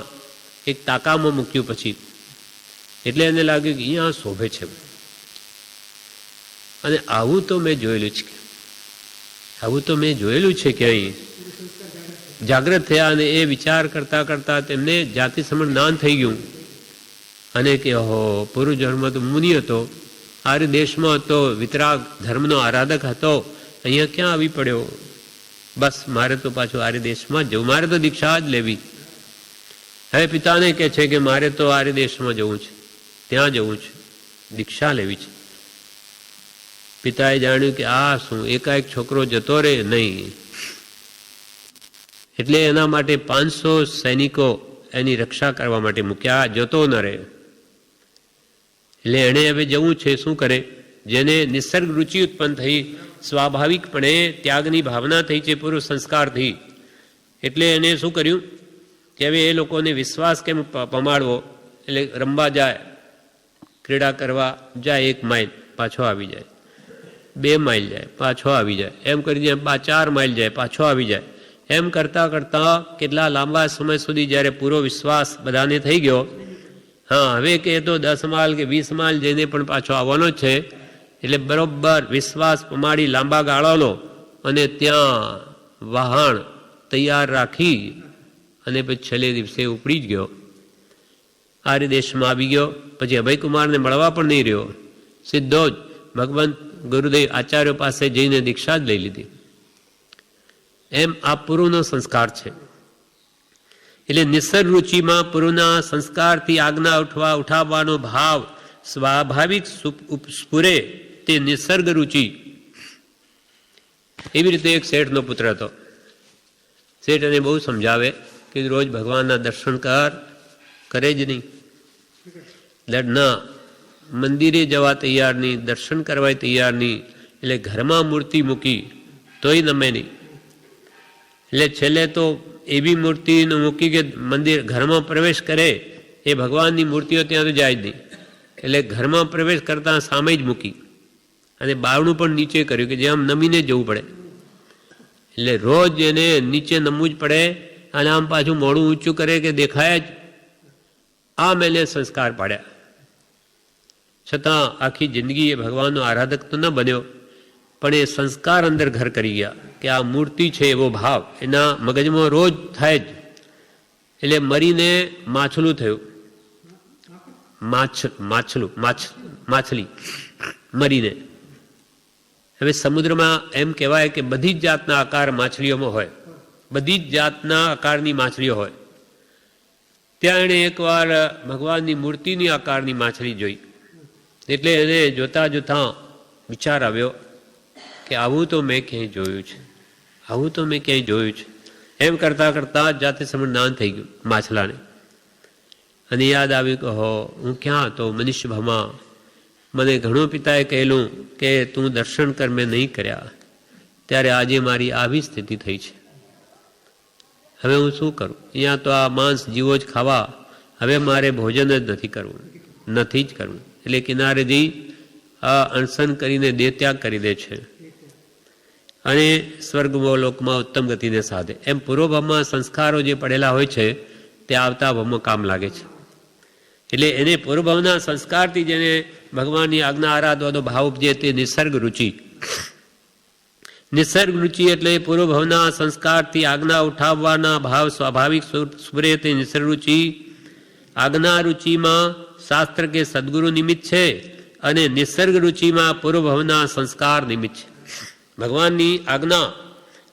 એક ટાંકામાં મૂક્યું. પછી એટલે એને લાગ્યું કે અહીંયા શોભે છે, અને આવું તો મેં જોયેલું છે, આવું તો મેં જોયેલું છે કે અહીં જાગ્રત થયા. અને એ વિચાર કરતા કરતા તેમને જાતિ સમણ જ્ઞાન થઈ ગયું. અને કે ઓહો, પૂર્વજન્મમાં તો મુનિ હતો, આર્ય દેશમાં હતો, વિતરાગ ધર્મનો આરાધક હતો, અહીંયા ક્યાં આવી પડ્યો? બસ મારે તો પાછું આર્ય દેશમાં જ જવું, મારે તો દીક્ષા જ લેવી. હવે પિતાને કહે છે કે મારે તો આર્ય દેશમાં જવું છે, ત્યાં જવું છે, દીક્ષા લેવી છે. પિતાએ જાણ્યું કે આ શું, એકાએક છોકરો જતો રહે નહીં, એટલે એના માટે 500 સૈનિકો એની રક્ષા કરવા માટે મૂક્યા, જતો ન રહે. એટલે એણે હવે જવું છે, શું કરે? જેને નિસર્ગ રુચિ ઉત્પન્ન થઈ, સ્વાભાવિકપણે ત્યાગની ભાવના થઈ છે પૂર્વ સંસ્કારથી, એટલે એને શું કર્યું કે હવે એ લોકોને વિશ્વાસ કેમ પમાડવો? એટલે રમવા જાય, ક્રીડા કરવા જાય, 1 માઇલ પાછો આવી જાય, 2 માઇલ જાય, પાછો આવી જાય, એમ કરી જાય 4 માઇલ જાય, પાછો આવી જાય. એમ કરતાં કરતાં કેટલા લાંબા સમય સુધી જ્યારે પૂરો વિશ્વાસ બધાને થઈ ગયો, હા હવે કે તો 10 માઇલ કે 20 માઇલ જઈને પણ પાછો આવવાનો જ છે, એટલે બરોબર વિશ્વાસ પમાડી લાંબા ગાળાનો, અને ત્યાં વહાણ તૈયાર રાખી અને પછી છેલ્લે દિવસે ઉપડી જ ગયો, આર્ય દેશમાં આવી ગયો. પછી અભયકુમારને મળવા પણ નહીં રહ્યો, સીધો જ ભગવંત ગુરુદેવ આચાર્ય પાસે જઈને દીક્ષા જ લઈ લીધી. એમ આ પૂર્વનો સંસ્કાર છે. એટલે નિસર્ગ રુચિમાં પૂર્વના સંસ્કારથી આજ્ઞા ઉઠાવવાનો ભાવ સ્વાભાવિક સ્ફુરે તે નિસર્ગ રુચિ. એવી રીતે એક શેઠનો પુત્ર હતો. શેઠ એને બહુ સમજાવે કે રોજ ભગવાનના દર્શન કરે જ નહીં, ના મંદિરે જવા તૈયાર નહીં, દર્શન કરવા તૈયાર નહીં, એટલે ઘરમાં મૂર્તિ મૂકી તોય નમે નહીં. એટલે છેલ્લે તો એવી મૂર્તિ મૂકી કે મંદિર ઘરમાં પ્રવેશ કરે એ ભગવાનની મૂર્તિઓ ત્યાં તો જાય જ નહીં, એટલે ઘરમાં પ્રવેશ કરતાં સામે જ મૂકી, અને બારણું પણ નીચે કર્યું કે જેમ નમીને જવું પડે. એટલે રોજ એને નીચે નમવું જ પડે, અને આમ પાછું મોડું ઊંચું કરે કે દેખાય જ. આ મેલે સંસ્કાર પાડ્યા. છતાં આખી જિંદગી એ ભગવાનનો આરાધક તો ન બન્યો, પણ એ સંસ્કાર અંદર ઘર કરી ગયા કે આ મૂર્તિ છે એવો ભાવ એના મગજમાં રોજ થાય જ. એટલે મરીને માછલું થયું, માછલી મરીને. હવે સમુદ્રમાં એમ કહેવાય કે બધી જ જાતના આકાર માછલીઓમાં હોય, બધી જ જાતના આકારની માછલીઓ હોય. ત્યાં એણે એકવાર ભગવાનની મૂર્તિની આકારની માછલી જોઈ. એટલે એને જોતાં જોતાં વિચાર આવ્યો કે આવું તો મેં ક્યાંય જોયું છે, આવું તો મેં ક્યાંય જોયું છે. એમ કરતાં કરતાં જાતે સમુદ્રનાન થઈ ગયું માછલાને. અને યાદ આવ્યું કે હો, હું ક્યાં હતો મનુષ્ય ભામાં. મને ઘણો પિતાએ કહેલું કે તું દર્શન કર, મેં નહીં કર્યા. ત્યારે આજે મારી આવી સ્થિતિ થઈ છે. હવે હું શું કરું? અહીંયા તો આ માંસ જીવો જ ખાવા, હવે મારે ભોજન જ નથી કરવું, નથી જ કરવું. એટલે કિનારેથી આ અણસન કરીને દેહત્યાગ કરી દે છે અને સ્વર્ગલોકમાં ઉત્તમ ગતિને સાધે. એમ પૂર્વભાવમાં સંસ્કારો જે પડેલા હોય છે તે આવતા ભાવમાં કામ લાગે છે. એટલે એને પૂર્વભાવના સંસ્કારથી જેને ભગવાનની આજ્ઞા આરાધવાનો ભાવ ઉપજે તે નિસર્ગ રુચિ. નિસર્ગ રુચિ એટલે પૂર્વભાવના સંસ્કારથી આજ્ઞા ઉઠાવવાના ભાવ સ્વાભાવિક સ્ફુરે તે નિસર્ગ રુચિ. આજ્ઞા રુચિમાં શાસ્ત્ર કે સદગુરુ નિમિત્ત છે અને નિસર્ગ રુચિમાં પૂર્વભાવના સંસ્કાર નિમિત્ત છે. ભગવાનની આજ્ઞા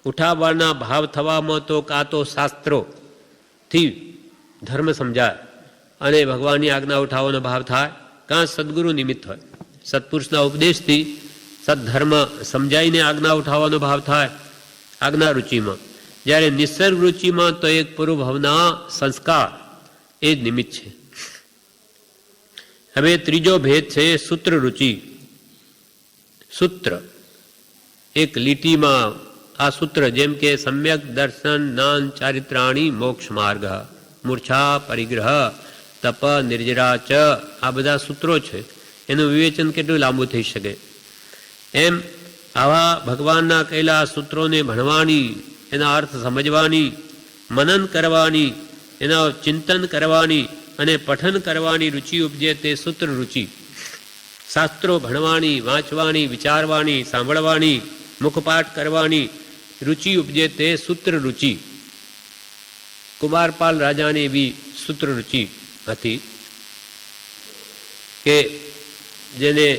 ઉઠાવવાના ભાવ થવામાં તો કાં તો શાસ્ત્રોથી ધર્મ સમજાય અને ભગવાનની આજ્ઞા ઉઠાવવાનો ભાવ થાય, કાં સદગુરુ નિમિત્ત હોય, સત્પુરુષના ઉપદેશથી સદધર્મ સમજાઈને આજ્ઞા ઉઠાવવાનો ભાવ થાય આજ્ઞા રુચિમાં. જ્યારે નિસર્ગ રુચિમાં તો એક પૂર્વભાવના સંસ્કાર એ જ નિમિત્ત છે. હવે ત્રીજો ભેદ છે સૂત્ર રુચિ. સૂત્ર એક લીટીમાં આ સૂત્ર, જેમ કે સમ્યક દર્શન જ્ઞાન ચારિત્રાણી મોક્ષ માર્ગ, મૂર્છા પરિગ્રહ તપ નિર્જરા ચ, આ બધા સૂત્રો છે. એનું વિવેચન કેટલું લાંબુ થઈ શકે. એમ આવા ભગવાનના કહેલા સૂત્રોને ભણવાની, એના અર્થ સમજવાની, મનન કરવાની, એના ચિંતન કરવાની અને પઠન કરવાની રુચિ ઉપજે તે સૂત્ર રુચિ. શાસ્ત્રો ભણવાની, વાંચવાની, વિચારવાની, સાંભળવાની, મુખપાઠ કરવાની રુચિ ઉપજે તે સૂત્ર રુચિ. કુમારપાલ રાજાને એવી સૂત્ર રુચિ હતી કે જેને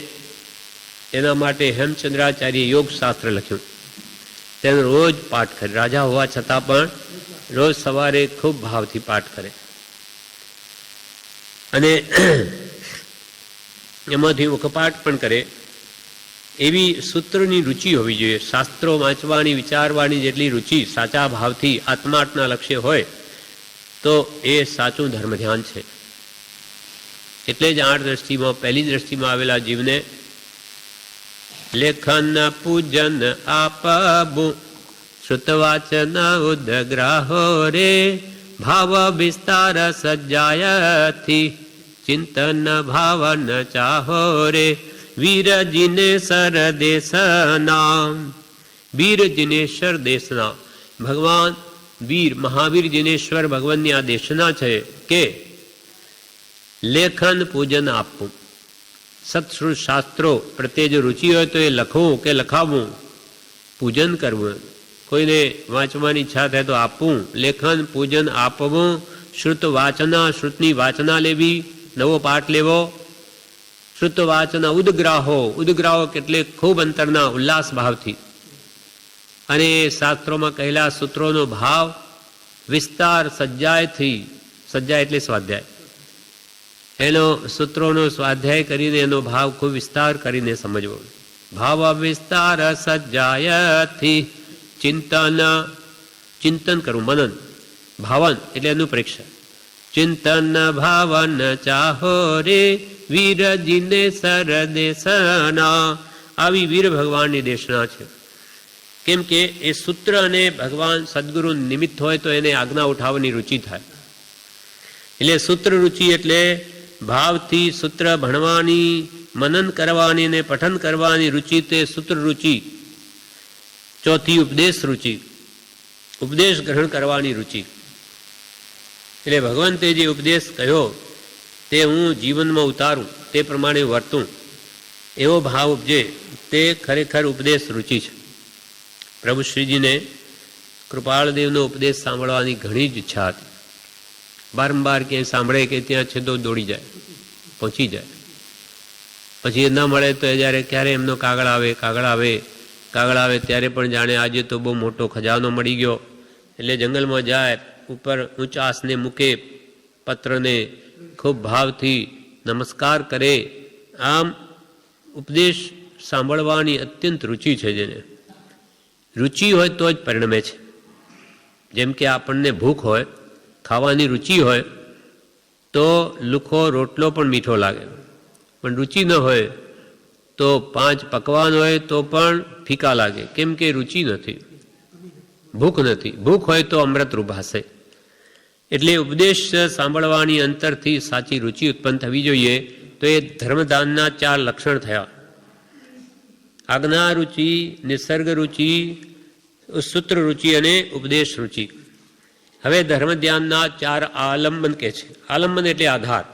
એના માટે હેમચંદ્રાચાર્ય યોગ શાસ્ત્ર લખ્યું. તેનો રોજ પાઠ કરે. રાજા હોવા છતાં પણ રોજ સવારે ખૂબ ભાવથી પાઠ કરે અને એમાંથી મુખપાઠ પણ કરે. એવી સૂત્રોની રુચિ હોવી જોઈએ. શાસ્ત્રો વાંચવાની, વિચારવાની જેટલી રુચિ સાચા ભાવથી આત્માર્થના લક્ષ્ય હોય તો એ સાચું ધર્મ ધ્યાન છે. એટલે જ 8 દ્રષ્ટિમાં પહેલી દ્રષ્ટિમાં આવેલા જીવને લેખન પૂજન આપવું શ્રુતવાચન ઉદગ્રાહો રે ભાવ વિસ્તાર સજ્જાયથી ચિંતન ભાવન ચાહો રે વીર જિનેશ્વર દેશના. વીર જિનેશ્વર દેશના ભગવાન વીર મહાવીર જિનેશ્વર ભગવાનની આ દેશના છે કે લેખન પૂજન આપવું. સત્શ્રુત શાસ્ત્રો પ્રત્યે જો રુચિ હોય તો એ લખવું કે લખાવવું, પૂજન કરવું. કોઈને વાંચવાની ઈચ્છા થાય તો આપવું. લેખન પૂજન આપવું. શ્રુત વાચના, શ્રુતની વાચના લેવી, નવો પાઠ લેવો. શ્રુત વાચના ઉદગ્રાહો, ઉદગ્રાહો એટલે ખૂબ અંતરના ઉલ્લાસ ભાવથી. અને શાસ્ત્રોમાં કહેલા સૂત્રોનો ભાવ વિસ્તાર સજ્જાયથી, સજ્જાય એટલે સ્વાધ્યાય, એનો સૂત્રોનો સ્વાધ્યાય કરીને એનો ભાવ ખૂબ વિસ્તાર કરીને સમજવો. ભાવ વિસ્તાર સજ્જાયથી ચિંતન, ચિંતન કરવું, મનન. ભાવન એટલે એનું પરીક્ષા. ચિંતન ભાવન ચાહો રે વીર જિનેશ્વર દેશના. આવી વીર ભગવાનની દેશના છે. કેમ કે એ સૂત્ર અને ભગવાન સદગુરુ નિમિત્ત હોય તો એને આજ્ઞા ઉઠાવવાની રુચિ થાય. એટલે સૂત્ર રુચિ એટલે ભાવથી સૂત્ર ભણવાની, મનન કરવાની અને પઠન કરવાની રુચિ તે સૂત્ર રુચિ. ચોથી ઉપદેશ રુચિ, ઉપદેશ ગ્રહણ કરવાની રુચિ. એટલે ભગવંતે જે ઉપદેશ કહ્યો તે હું જીવનમાં ઉતારું, તે પ્રમાણે વર્તું, એવો ભાવ ઉપજે તે ખરેખર ઉપદેશ રુચિ છે. પ્રભુ શ્રીજીને કૃપાળદેવનો ઉપદેશ સાંભળવાની ઘણી જ ઈચ્છા હતી. વારંવાર ક્યાંય સાંભળે કે ત્યાં છેદો દોડી જાય, પહોંચી જાય. પછી એ ન મળે તો જ્યારે ક્યારે એમનો કાગળ આવે કાગળ આવે ત્યારે પણ જાણે આજે તો બહુ મોટો ખજાનો મળી ગયો, એટલે જંગલમાં જાય, ઉપર ઊંચા આસને મૂકે પત્રને, ખૂબ ભાવથી નમસ્કાર કરે. આમ ઉપદેશ સાંભળવાની અત્યંત રુચિ છે. જેને રુચિ હોય તો જ પરિણમે છે. જેમ કે આપણને ભૂખ હોય, ખાવાની રુચિ હોય તો લુખો રોટલો પણ મીઠો લાગે, પણ રુચિ ન હોય તો 5 પકવાન હોય તો પણ ફીકા લાગે. કેમ કે રુચિ નથી, ભૂખ નથી. ભૂખ હોય તો અમૃતરૂપ ભાસે. એટલે ઉપદેશ સાંભળવાની અંતરથી સાચી રુચિ ઉત્પન્ન થવી જોઈએ. તો એ ધર્મદાનના 4 લક્ષણ થયા: આજ્ઞા રુચિ, નિસર્ગ રુચિ, સૂત્ર રુચિ અને ઉપદેશ રુચિ. હવે ધર્મ ધ્યાનના 4 આલંબન કે છે. આલંબન એટલે આધાર.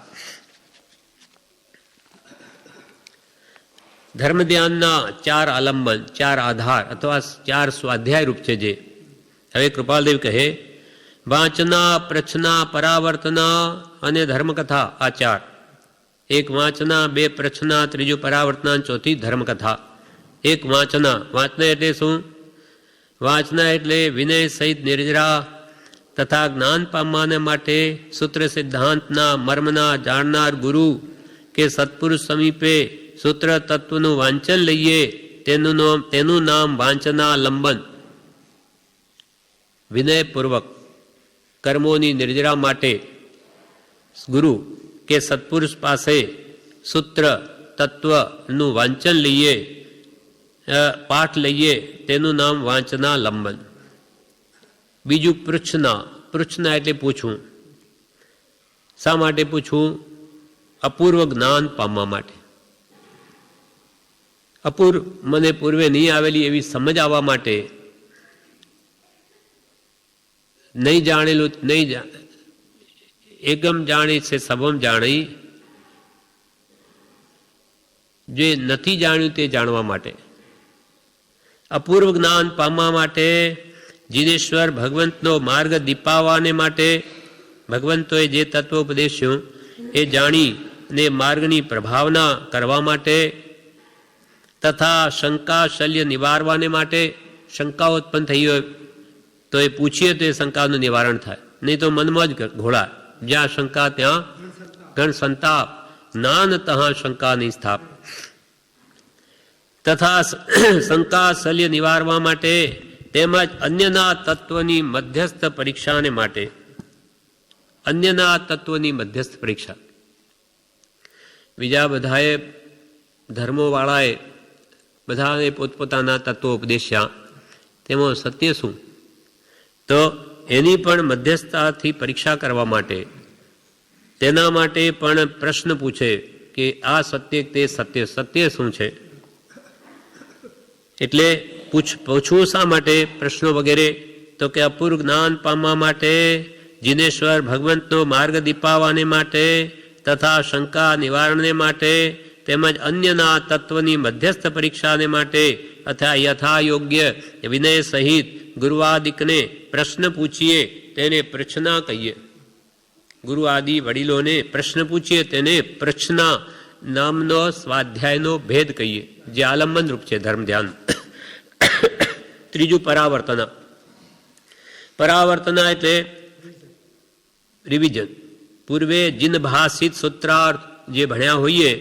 ધર્મ ધ્યાનના 4 આલંબન, 4 આધાર અથવા 4 સ્વાધ્યાય રૂપ છે. જે હવે કૃપાલદેવ કહે, વાંચના, પ્રચ્છના, પરાવર્તના અને ધર્મકથા. આ 4. 1 વાંચના, 2 પ્રચ્છના, 3 પરાવર્તના, 4 ધર્મકથા. 1 વાંચના. વાંચના એટલે શું? વાંચના એટલે વિનય સહિત નિર્જરા તથા જ્ઞાન પામવાને માટે સૂત્ર સિદ્ધાંતના મર્મના જાણનાર ગુરુ કે સત્પુરુષ સમીપે સૂત્ર તત્વનું વાંચન લઈએ તેનું નામ વાંચના લંબન. વિનયપૂર્વક કર્મોની નિર્જરા માટે ગુરુ કે સત્પુરુષ પાસે સૂત્ર તત્વનું વાંચન લઈએ, પાઠ લઈએ, તેનું નામ વાંચના લંબન. બીજું પૃચ્છના. પૃચ્છના એટલે પૂછવું. શા માટે પૂછવું? અપૂર્વ જ્ઞાન પામવા માટે. મને પૂર્વે નહીં આવેલી એવી સમજ આવવા માટે, નહીં જાણેલું નહીં, એકમ જાણી છે સબમ જાણી, જે નથી જાણ્યું તે જાણવા માટે. અપૂર્વ જ્ઞાન પામવા માટે, જીનેશ્વર ભગવંતનો માર્ગ દીપાવવાને માટે, ભગવંતોએ જે તત્વ ઉપદેશ્યું એ જાણીને માર્ગની પ્રભાવના કરવા માટે, તથા શંકા શલ્ય નિવારવાને માટે. શંકા ઉત્પન્ન થઈ હોય તો એ પૂછીએ તો એ શંકાનું નિવારણ થાય, નહીં તો મનમાં જ ઘોળાય. જ્યાં શંકા ત્યાં ગણ સંતાપ, જ્ઞાન તહાં શંકા નહીં સ્થાપ. તથા શંકા શલ્ય નિવારવા માટે તેમજ અન્યના તત્વની મધ્યસ્થ પરીક્ષાને માટે. અન્યના તત્વની મધ્યસ્થ પરીક્ષા. બીજા બધાએ ધર્મોવાળાએ બધાએ પોતપોતાના તત્વો ઉપદેશ્યા, તેમાં સત્ય શું? તો એની પણ મધ્યસ્થતાથી પરીક્ષા કરવા માટે, તેના માટે પણ પ્રશ્ન પૂછે કે આ સત્ય તે સત્ય, સત્ય શું છે? એટલે પૂછવું શા માટે પ્રશ્નો વગેરે? તો કે અપૂર્વ જ્ઞાન પામવા માટે, જીનેશ્વર ભગવંતનો માર્ગ દીપાવવાને માટે, તથા શંકા નિવારણને માટે, તેમજ અન્યના તત્વની મધ્યસ્થ પરીક્ષાને માટે, તથા યથા યોગ્ય વિનય સહિત ગુરુવાદિકને પ્રશ્ન પૂછીએ તેને પ્રચ્છના કહીએ. ગુરુ આદિ વડીલોને પ્રશ્ન પૂછીએ તેને પ્રચ્છના નામનો સ્વાધ્યાયનો ભેદ કહીએ, જે આલંબન રૂપ છે ધર્મ ધ્યાન. ત્રીજું પરાવર્તના. પરાવર્તના એટલે રિવિઝન. પૂર્વે જીન ભાષિત સૂત્રાર્થ જે ભણ્યા હોઈએ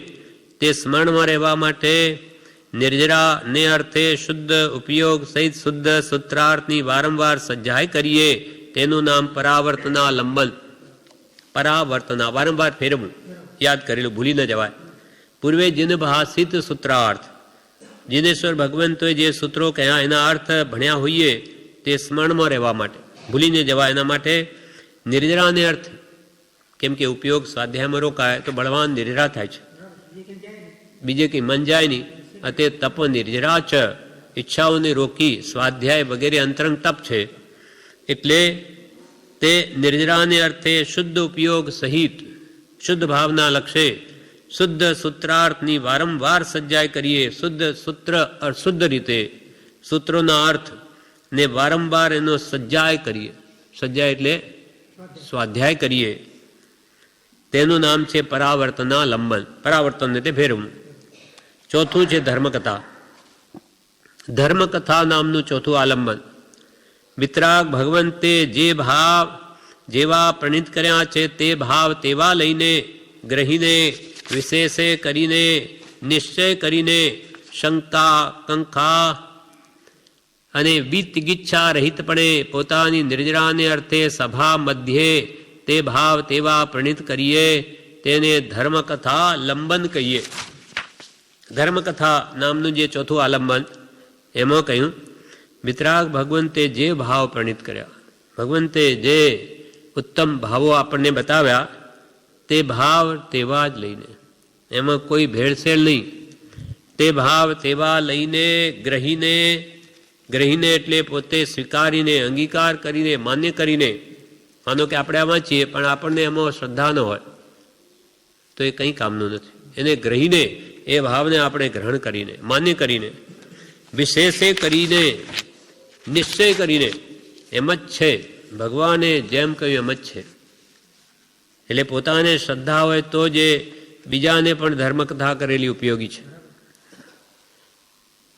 તે સ્મરણમાં રહેવા માટે નિર્જરા ને અર્થે શુદ્ધ ઉપયોગ સહિત શુદ્ધ સૂત્રાર્થની વારંવાર સજ્જાય કરીએ તેનું નામ પરાવર્તના લંબન. પરાવર્તના વારંવાર ફેરવું, યાદ કરેલું ભૂલી ન જવાય. પૂર્વે જીન ભાષિત સૂત્રાર્થ, જીનેશ્વર ભગવંતોએ જે સૂત્રો કહ્યા એના અર્થ ભણ્યા હોઈએ તે સ્મરણમાં રહેવા માટે, ભૂલી ન જવાય એના માટે નિર્જરાને અર્થ. કેમ કે ઉપયોગ સ્વાધ્યાયમાં રોકાય તો બળવાન નિર્જરા થાય છે, બીજે કંઈ મન જાય નહીં. તે તપ નિર્જરા ચ, ઈચ્છાઓને રોકી સ્વાધ્યાય વગેરે અંતરંગ તપ છે. એટલે તે નિર્જરાને અર્થે શુદ્ધ ઉપયોગ સહિત શુદ્ધ ભાવના લક્ષે શુદ્ધ સૂત્રાર્થની વારંવાર સજ્જાય કરીએ. શુદ્ધ સૂત્ર શુદ્ધ રીતે સૂત્રોના અર્થ ને વારંવાર એનો સજ્જાય કરીએ. સજ્જાય એટલે સ્વાધ્યાય કરીએ. તેનું નામ છે પરાવર્તના લંબન. પરાવર્તન એટલે ફેરવું. ચોથું છે ધર્મકથા. ધર્મકથા નામનું ચોથું આલંબન. વિતરાગ ભગવંતે જે ભાવ જેવા પ્રણીત કર્યા છે તે ભાવ તેવા લઈને, ગ્રહીને, વિશેષે કરીને, નિશ્ચય કરીને, શંકા, કંખા અને વિતગીચ્છા રહિતપણે પોતાની નિર્જરાને અર્થે સભા મધ્યે તે ભાવ તેવા પ્રણીત કરીએ તેને ધર્મકથા લંબન કહીએ. ધર્મકથા નામનું જે ચોથું આલંબન, એમાં કહ્યું વિતરાગ ભગવંતે જે ભાવ પ્રણીત કર્યા, ભગવંતે જે ઉત્તમ ભાવો આપણને બતાવ્યા તે ભાવ તેવા જ લઈને, એમાં કોઈ ભેળસેળ નહીં, તે ભાવ તેવા લઈને, ગ્રહીને, ગ્રહીને એટલે પોતે સ્વીકારીને, અંગીકાર કરીને, માન્ય કરીને. માનો કે આપણે આમાં છીએ પણ આપણને એમાં શ્રદ્ધા ન હોય તો એ કંઈ કામનું નથી. એને ગ્રહીને, એ ભાવને આપણે ગ્રહણ કરીને, માન્ય કરીને, વિશેષે કરીને, નિશ્ચય કરીને, એમ જ છે ભગવાને જેમ કહ્યું એમ જ છે. એટલે પોતાને શ્રદ્ધા હોય તો જ બીજાને પણ ધર્મકથા કરેલી ઉપયોગી છે.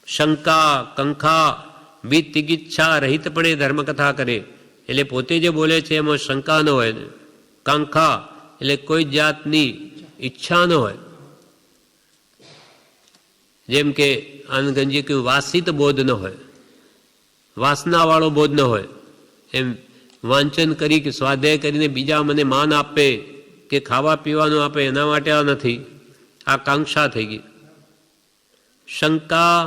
શંકા, કંખા, વિતગીચ્છા રહિતપણે ધર્મકથા કરે એટલે પોતે જે બોલે છે એમાં શંકા ન હોય, કાંખા એટલે કોઈ જાતની ઈચ્છા ન હોય. જેમ કે આનંદગંજી કહ્યું વાસિત બોધ ન હોય, વાસનાવાળો બોધ ન હોય. એમ વાંચન કરી કે સ્વાધ્યાય કરીને બીજા મને માન આપે કે ખાવા પીવાનું આપે એના માટે આ નથી, આ કાંક્ષા થઈ ગઈ. શંકા,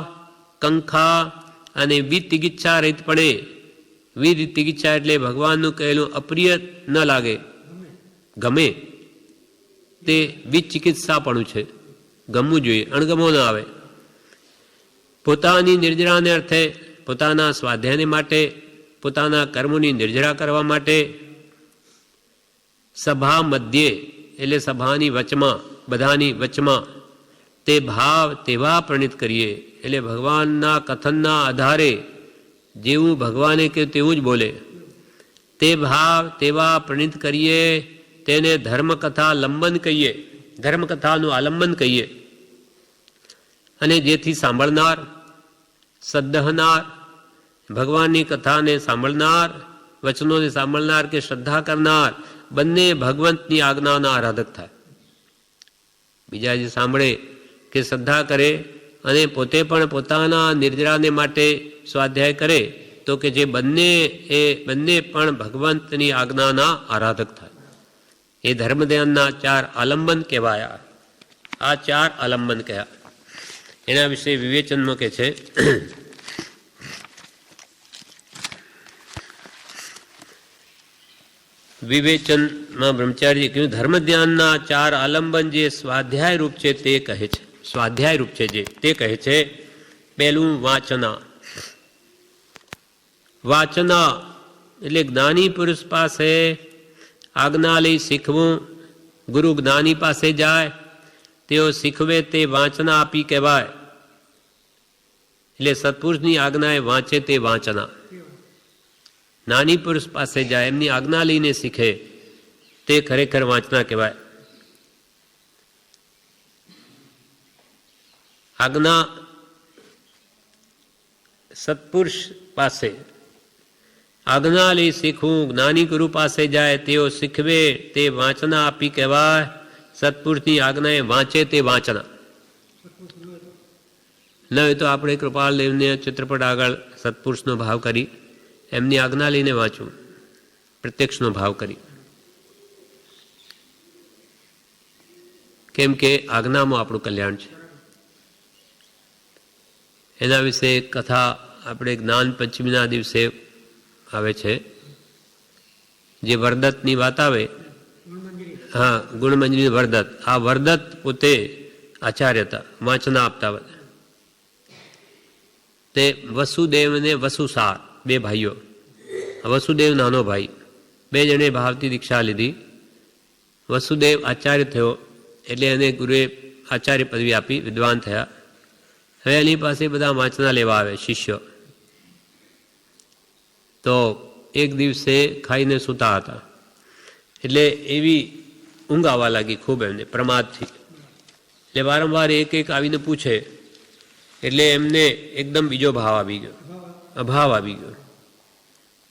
કંખા અને વિતગીચ્છા રહિતપણે, વિતગીચ્છા એટલે ભગવાનનું કહેલું અપ્રિય ન લાગે, ગમે તે વિચિકિત્સાપણું છે, ગમવું જોઈએ, અણગમો ન આવે. પોતાની નિર્જરાને અર્થે, પોતાના સ્વાધ્યાયને માટે, પોતાના કર્મોની નિર્જરા કરવા માટે, સભા મધ્યે એટલે સભાની વચમાં, બધાની વચમાં, તે ભાવ તેવા પ્રણીત કરીએ એટલે ભગવાનના કથનના આધારે જેવું ભગવાને કે તેવું જ બોલે. તે ભાવ તેવા પ્રણીત કરીએ તેને ધર્મકથા લંબન કહીએ, ધર્મકથાનું આલંબન કહીએ. અને જેથી સાંભળનાર, સદ્દહનાર, ભગવાનની કથાને સાંભળનાર, વચનોને સાંભળનાર કે શ્રદ્ધા કરનાર બંને ભગવંતની આજ્ઞાના આરાધક થાય. બીજા જે સાંભળે કે શ્રદ્ધા કરે અને પોતે પણ પોતાના નિર્જરાને માટે સ્વાધ્યાય કરે તો કે જે બંને પણ ભગવંતની આજ્ઞાના આરાધક થાય. એ ધર્મધ્યાનના 4 આલંબન કહેવાયા. આ 4 આલંબન કહ્યા. એના વિશે વિવેચનમાં કે છે વિવેચનમાં બ્રહ્મચારી કહ્યું ધર્મ ધ્યાનના 4 આલંબન જે સ્વાધ્યાય રૂપ છે તે કહે છે. સ્વાધ્યાય રૂપ છે જે તે કહે છે. પહેલું વાંચના. વાંચના એટલે જ્ઞાની પુરુષ પાસે આજ્ઞા લઈ શીખવું. ગુરુ જ્ઞાની પાસે જાય તેઓ શીખવે તે વાંચના આપી કહેવાય. એટલે સત્પુરુષની આજ્ઞાએ વાંચે તે વાંચના. નાની પુરુષ પાસે જાય એમની આજ્ઞા લઈને શીખે તે ખરેખર વાંચના કહેવાય. આજ્ઞા સત્પુરુષ પાસે આજ્ઞા લઈ શીખવું. જ્ઞાની ગુરુ પાસે જાય તેઓ શીખવે તે વાંચના આપી કહેવાય. સત્પુરુષની આજ્ઞાએ વાંચે તે વાંચના. ન હોય તો આપણે કૃપાલદેવને ચિત્રપટ આગળ સત્પુરુષનો ભાવ કરી એમની આજ્ઞા લઈને વાંચવું, પ્રત્યક્ષનો ભાવ કરી. કેમ કે આજ્ઞામાં આપણું કલ્યાણ છે. એના વિશે કથા આપણે જ્ઞાન પંચમીના દિવસે આવે છે. જે વરદત્તની વાત આવે, હા, ગુણમંજરી વરદત્ત. આ વરદત્ત પોતે આચાર્ય હતા, વાંચના આપતા હતા. તે વસુદેવ ને વસુસાર બે ભાઈઓ. વસુદેવ નાનો ભાઈ, બે જણે ભાવથી દીક્ષા લીધી. વસુદેવ આચાર્ય થયો એટલે એને ગુરુએ આચાર્ય પદવી આપી, વિદ્વાન થયા. હવે એની પાસે બધા વાંચના લેવા આવે શિષ્યો. તો એક દિવસે ખાઈને સૂતા હતા એટલે એવી ઊંઘ આવવા લાગી ખૂબ એમને પ્રમાદથી. એટલે વારંવાર એક આવીને પૂછે એટલે એમને એકદમ બીજો ભાવ આવી ગયો, અભાવ આવી ગયો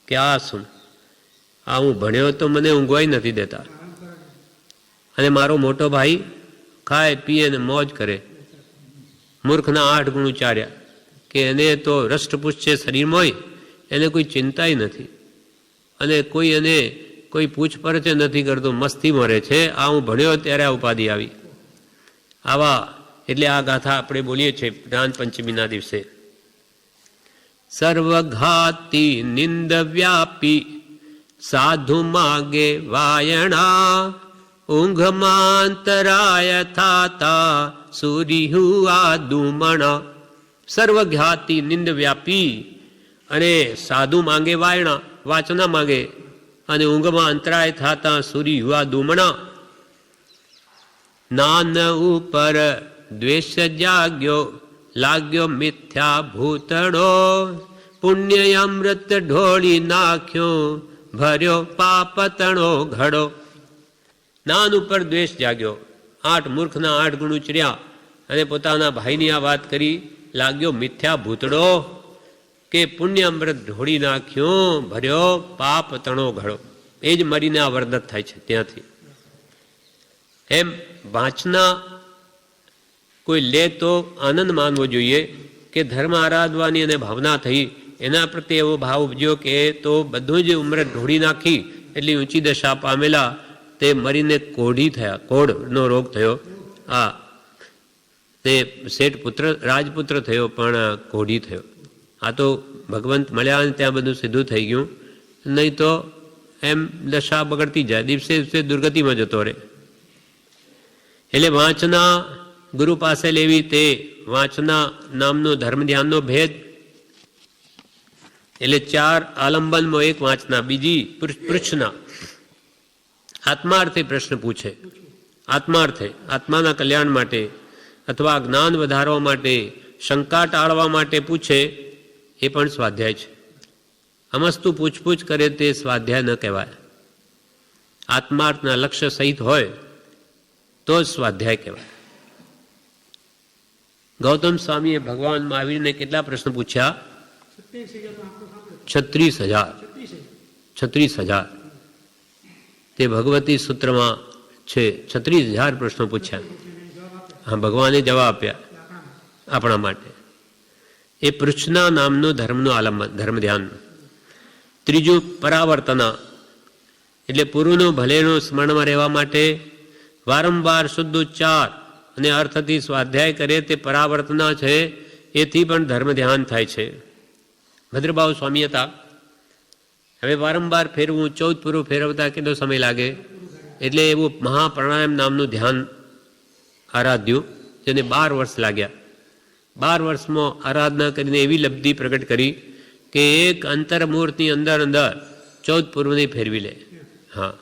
કે આ શું, આ હું ભણ્યો તો મને ઊંઘવાય નથી દેતા, અને મારો મોટો ભાઈ ખાય પીએ ને મોજ કરે, મૂર્ખના 8 ગુણ ઉચ્ચાર્યા કે એને તો રષ્ટપુષ્ટ છે શરીરમાં હોય, એને કોઈ ચિંતાય નથી, અને કોઈ એને કોઈ પૂછપરછ નથી કરતું, મસ્તી મરે છે, આ હું ભણ્યો ત્યારે આ ઉપાધિ આવી. આવા એટલે આ ગાથા આપણે બોલીએ છીએ જ્ઞાન પંચમીના દિવસે. સર્વઘાતી નિંદ વ્યાપી સાધુ માગે વાયણા, ઊંઘમાંતરાય થાતા સૂર્યુ આદુમણા. સર્વઘાતી નિંદ વ્યાપી અને સાધુ માંગે વાયણા, વાચના માંગે, અને ઊંઘમાં અંતરાય થાતા સૂર્યુ આદુમણા. નાન ઉપર દ્વેષ જાગ્યો લાગ્યો મિથ્યા ભૂતડો, પુણ્ય અમૃત ઢોળી નાખ્યો ભર્યો પાપતણો ઘડો. નાન ઉપર દ્વેષ જાગ્યો, 8 મૂર્ખના 8 ગુણ ઉચર્યા અને પોતાના ભાઈની આ વાત કરી, લાગ્યો મિથ્યા ભૂતડો કે પુણ્ય અમૃત ઢોળી નાખ્યો ભર્યો પાપ તણો ઘડો. એ જ મરીને આ વર્ણન થાય છે ત્યાંથી. એમ વાંચના કોઈ લે તો આનંદ માનવો જોઈએ કે ધર્મ આરાધવાની અને ભાવના થઈ, એના પ્રત્યે એવો ભાવ ઉપજ્યો કે તો બધું જ ઉમરત ઢોળી નાખી એટલી ઊંચી દશા પામેલા તે મરીને કોઢી થયા, કોઢનો રોગ થયો. આ તે શેઠ પુત્ર રાજપુત્ર થયો પણ કોઢી થયો. આ તો ભગવંત મળ્યા અને ત્યાં બધું સીધું થઈ ગયું, નહીં તો એમ દશા બગડતી જાય, દિવસે દિવસે દુર્ગતિમાં જતો રહે. એટલે વાંચના ગુરુ પાસે લેવી, તે વાંચના નામનો ધર્મ ધ્યાનનો ભેદ. એટલે 4 આલંબનમાં, એક વાંચના, બીજી પૃચ્છના. આત્માર્થે પ્રશ્ન પૂછે, આત્માર્થે આત્માના કલ્યાણ માટે અથવા જ્ઞાન વધારવા માટે, શંકા ટાળવા માટે પૂછે, એ પણ સ્વાધ્યાય છે. અમસ્તુ પૂછપૂછ કરે તે સ્વાધ્યાય ન કહેવાય. આત્માર્થના લક્ષ્ય સહિત હોય તો જ સ્વાધ્યાય કહેવાય. ગૌતમ સ્વામીએ ભગવાન મહાવીરને કેટલા પ્રશ્ન પૂછ્યા? 36,000. તે ભગવતી સૂત્રમાં છે. 36,000 પ્રશ્નો પૂછ્યા. હા, ભગવાને જવાબ આપ્યા આપણા માટે. એ પૃચ્છના નામનું ધર્મનું આલંબન, ધર્મ ધ્યાન. ત્રીજું પરાવર્તના, એટલે પૂર્વનું ભલેનું સ્મરણમાં રહેવા માટે વારંવાર શુદ્ધ ઉચ્ચાર અને અર્થથી સ્વાધ્યાય કરે તે પરાવર્તના છે. એથી પણ ધર્મ ધ્યાન થાય છે. ભદ્રભાવ સ્વામી હતા, હવે વારંવાર ફેરવું, 14 પૂર્વ ફેરવતા કેટલો સમય લાગે, એટલે એવું મહાપ્રાણાયામ નામનું ધ્યાન આરાધ્યું, જેને 12 વર્ષ લાગ્યા. 12 વર્ષમાં આરાધના કરીને એવી લબ્ધિ પ્રગટ કરી કે એક અંતરમૂર્તની અંદર 14 પૂર્વને ફેરવી લે. હા,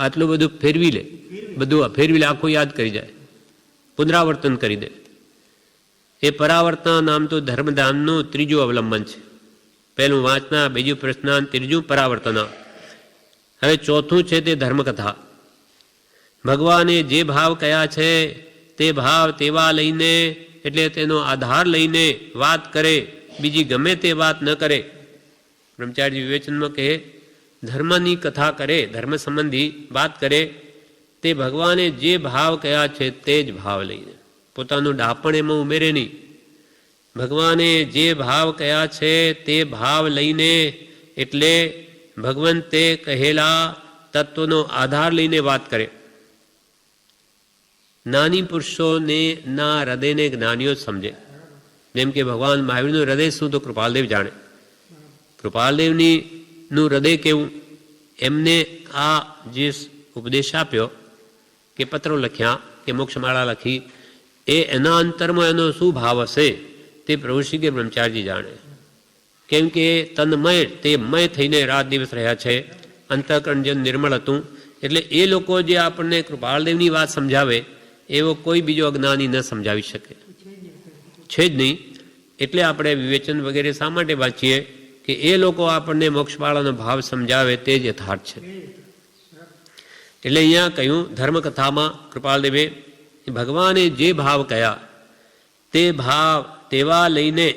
આટલું બધું ફેરવી લે, બધું ફેરવી લે, આખું યાદ કરી જાય, પુનરાવર્તન કરી દે. એ પરાવર્તન નામ તો ધર્મધામનું ત્રીજું અવલંબન છે. પહેલું વાંચના, બીજું પ્રશ્ન, ત્રીજું પરાવર્તન. હવે ચોથું છે તે ધર્મકથા. ભગવાને જે ભાવ કયા છે તે ભાવ તેવા લઈને, એટલે તેનો આધાર લઈને વાત કરે, બીજી ગમે તે વાત ન કરે. બ્રહ્મચારી વિવેચનમાં કહે, ધર્મની કથા કરે, ધર્મ સંબંધી વાત કરે, તે ભગવાને જે ભાવ કયા છે તે જ ભાવ લઈને, પોતાનું ડાપણ એમાં ઉમેરે નહીં. ભગવાને જે ભાવ કયા છે તે ભાવ લઈને, એટલે ભગવંતે કહેલા તત્વનો આધાર લઈને વાત કરે. જ્ઞાની પુરુષોને ના હૃદયને જ્ઞાનીઓ સમજે. જેમ કે ભગવાન મહાવીરનું હૃદય શું તો કૃપાલદેવ જાણે. કૃપાલદેવની નું હૃદય કેવું, એમને આ જે ઉપદેશ આપ્યો કે પત્રો લખ્યા કે મોક્ષમાળા લખી, એ એના અંતરમાં એનો શું ભાવ હશે તે પ્રભુ શ્રી કે બ્રહ્મચારીજી જાણે. કેમ કે તન્મય, તે મય થઈને રાત દિવસ રહ્યા છે, અંતઃકરણ જેમ નિર્મળ હતું. એટલે એ લોકો જે આપણને કૃપાલદેવની વાત સમજાવે એવો કોઈ બીજો અજ્ઞાની ન સમજાવી શકે, છે જ નહીં. એટલે આપણે વિવેચન વગેરે શા માટે વાંચીએ કે એ લોકો આપણને મોક્ષપાળાનો ભાવ સમજાવે તે જ યથાર્થ છે. એટલે અહીંયા કહ્યું ધર્મકથામાં કૃપાલદેવે ભગવાને જે ભાવ કયા તે ભાવ તેવા લઈને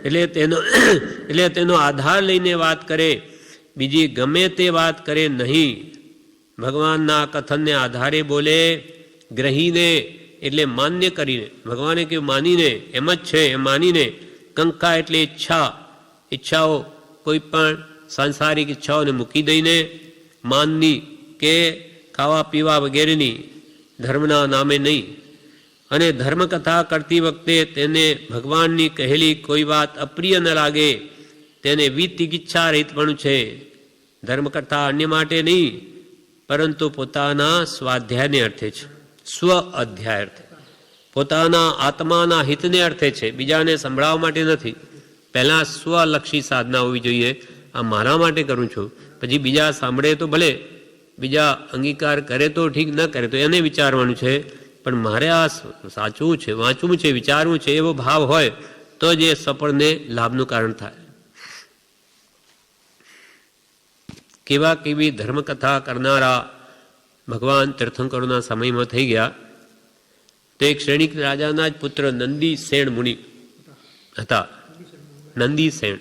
એટલે તેનો આધાર લઈને વાત કરે, બીજી ગમે તે વાત કરે નહીં. ભગવાનના કથનને આધારે બોલે, ગ્રહીને એટલે માન્ય કરીને, ભગવાને કહ્યું માનીને, એમ જ છે એમ માનીને. કંકા એટલે ઈચ્છાઓ કોઈ પણ સાંસારિક ઈચ્છાઓને મૂકી દઈને, માનની કે ખાવા પીવા વગેરેની, ધર્મના નામે નહીં. અને ધર્મકથા કરતી વખતે તેને ભગવાનની કહેલી કોઈ વાત અપ્રિય ન લાગે, તેને વિતિગિચ્છા રહિતપણું છે. ધર્મકથા અન્ય માટે નહીં, પરંતુ પોતાના સ્વાધ્યાયને અર્થે છે, સ્વ અધ્યાય અર્થે, પોતાના આત્માના હિતને અર્થે છે, બીજાને સંભળાવવા માટે નથી. પહેલાં સ્વલક્ષી સાધના હોવી જોઈએ. આ મારા માટે કરું છું, પછી બીજા સાંભળે તો ભલે, બીજા અંગીકાર કરે તો ઠીક, ન કરે તો એને વિચારવાનું છે. પણ મારે આ સાચવું છે, વાંચવું છે, વિચારવું છે, એવો ભાવ હોય તો જ એ સફળને લાભનું કારણ થાય. કેવા કેવી ધર્મકથા કરનારા ભગવાન તીર્થંકરોના સમયમાં થઈ ગયા. તો એક શ્રેણિક રાજાના જ પુત્ર નંદીસેન મુનિ હતા. નંદીસેન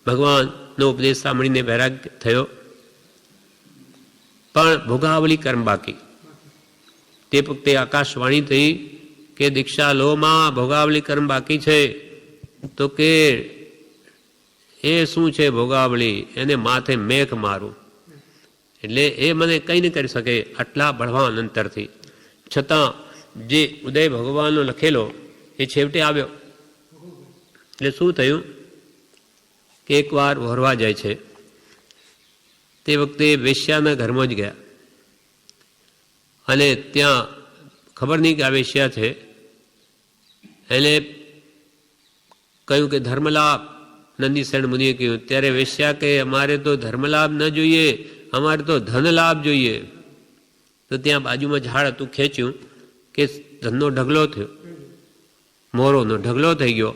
ભગવાનનો ઉપદેશ સાંભળીને વૈરાગ થયો, પણ ભોગાવલી કર્મ બાકી. તે વખતે આકાશવાણી થઈ કે દીક્ષા લોમાં ભોગાવલી કર્મ બાકી છે. તો કે એ શું છે ભોગાવલી, એને માથે મેઘ મારું, એટલે એ મને કંઈ ન કરી શકે આટલા બળવાન અંતરથી. છતાં જે ઉદય ભગવાનનો લખેલો એ છેવટે આવ્યો. એટલે શું થયું કે એકવાર વરવા જાય છે, તે વખતે વેશ્યાના ઘરમાં જ ગયા. અને ત્યાં ખબર નહીં કે આ વેશ્યા છે. એને કહ્યું કે ધર્મલાભ, નંદીસેન મુનિએ કહ્યું. ત્યારે વેશ્યા કે અમારે તો ધર્મલાભ ન જોઈએ, અમારે તો ધનલાભ જોઈએ. તો ત્યાં બાજુમાં ઝાડ હતું, ખેંચ્યું કે ધનનો ઢગલો થયો, મોરોનો ઢગલો થઈ ગયો.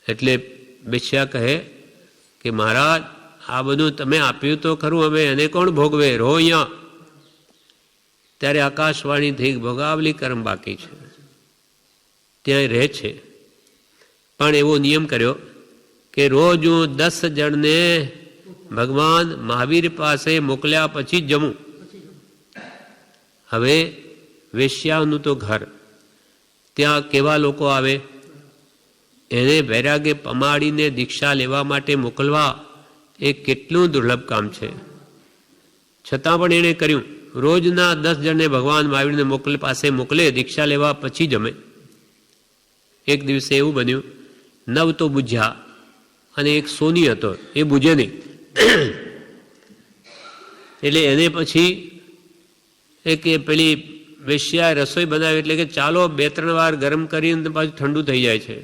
એટલે વેશ્યા કહે કે મહારાજ આ બધું તમે આપ્યું તો ખરું, હવે એને કોણ ભોગવે, રહો અહીંયા. ત્યારે આકાશવાણી થઈ ભોગાવલી કર્મ બાકી છે, ત્યાં રહે છે. પણ એવો નિયમ કર્યો કે રોજ હું 10 જણને ભગવાન મહાવીર પાસે મોકલ્યા પછી જ જમું. હવે વેશ્યાનું તો ઘર, ત્યાં કેવા લોકો આવે, એને વૈરાગે પમાડીને દીક્ષા લેવા માટે મોકલવા એ કેટલું દુર્લભ કામ છે. છતાં પણ એણે કર્યું. રોજના 10 જણને ભગવાન મહાવીરને પાસે મોકલે, દીક્ષા લેવા પછી જમે. એક દિવસે એવું બન્યું, 9 તો બુજ્યા અને એક સોની હતો, એ બુજે નહીં. એટલે એને પછી એક પેલી વેશ્યાએ રસોઈ બનાવી, એટલે કે ચાલો 2-3 વાર ગરમ કરીને પાછું ઠંડુ થઈ જાય છે,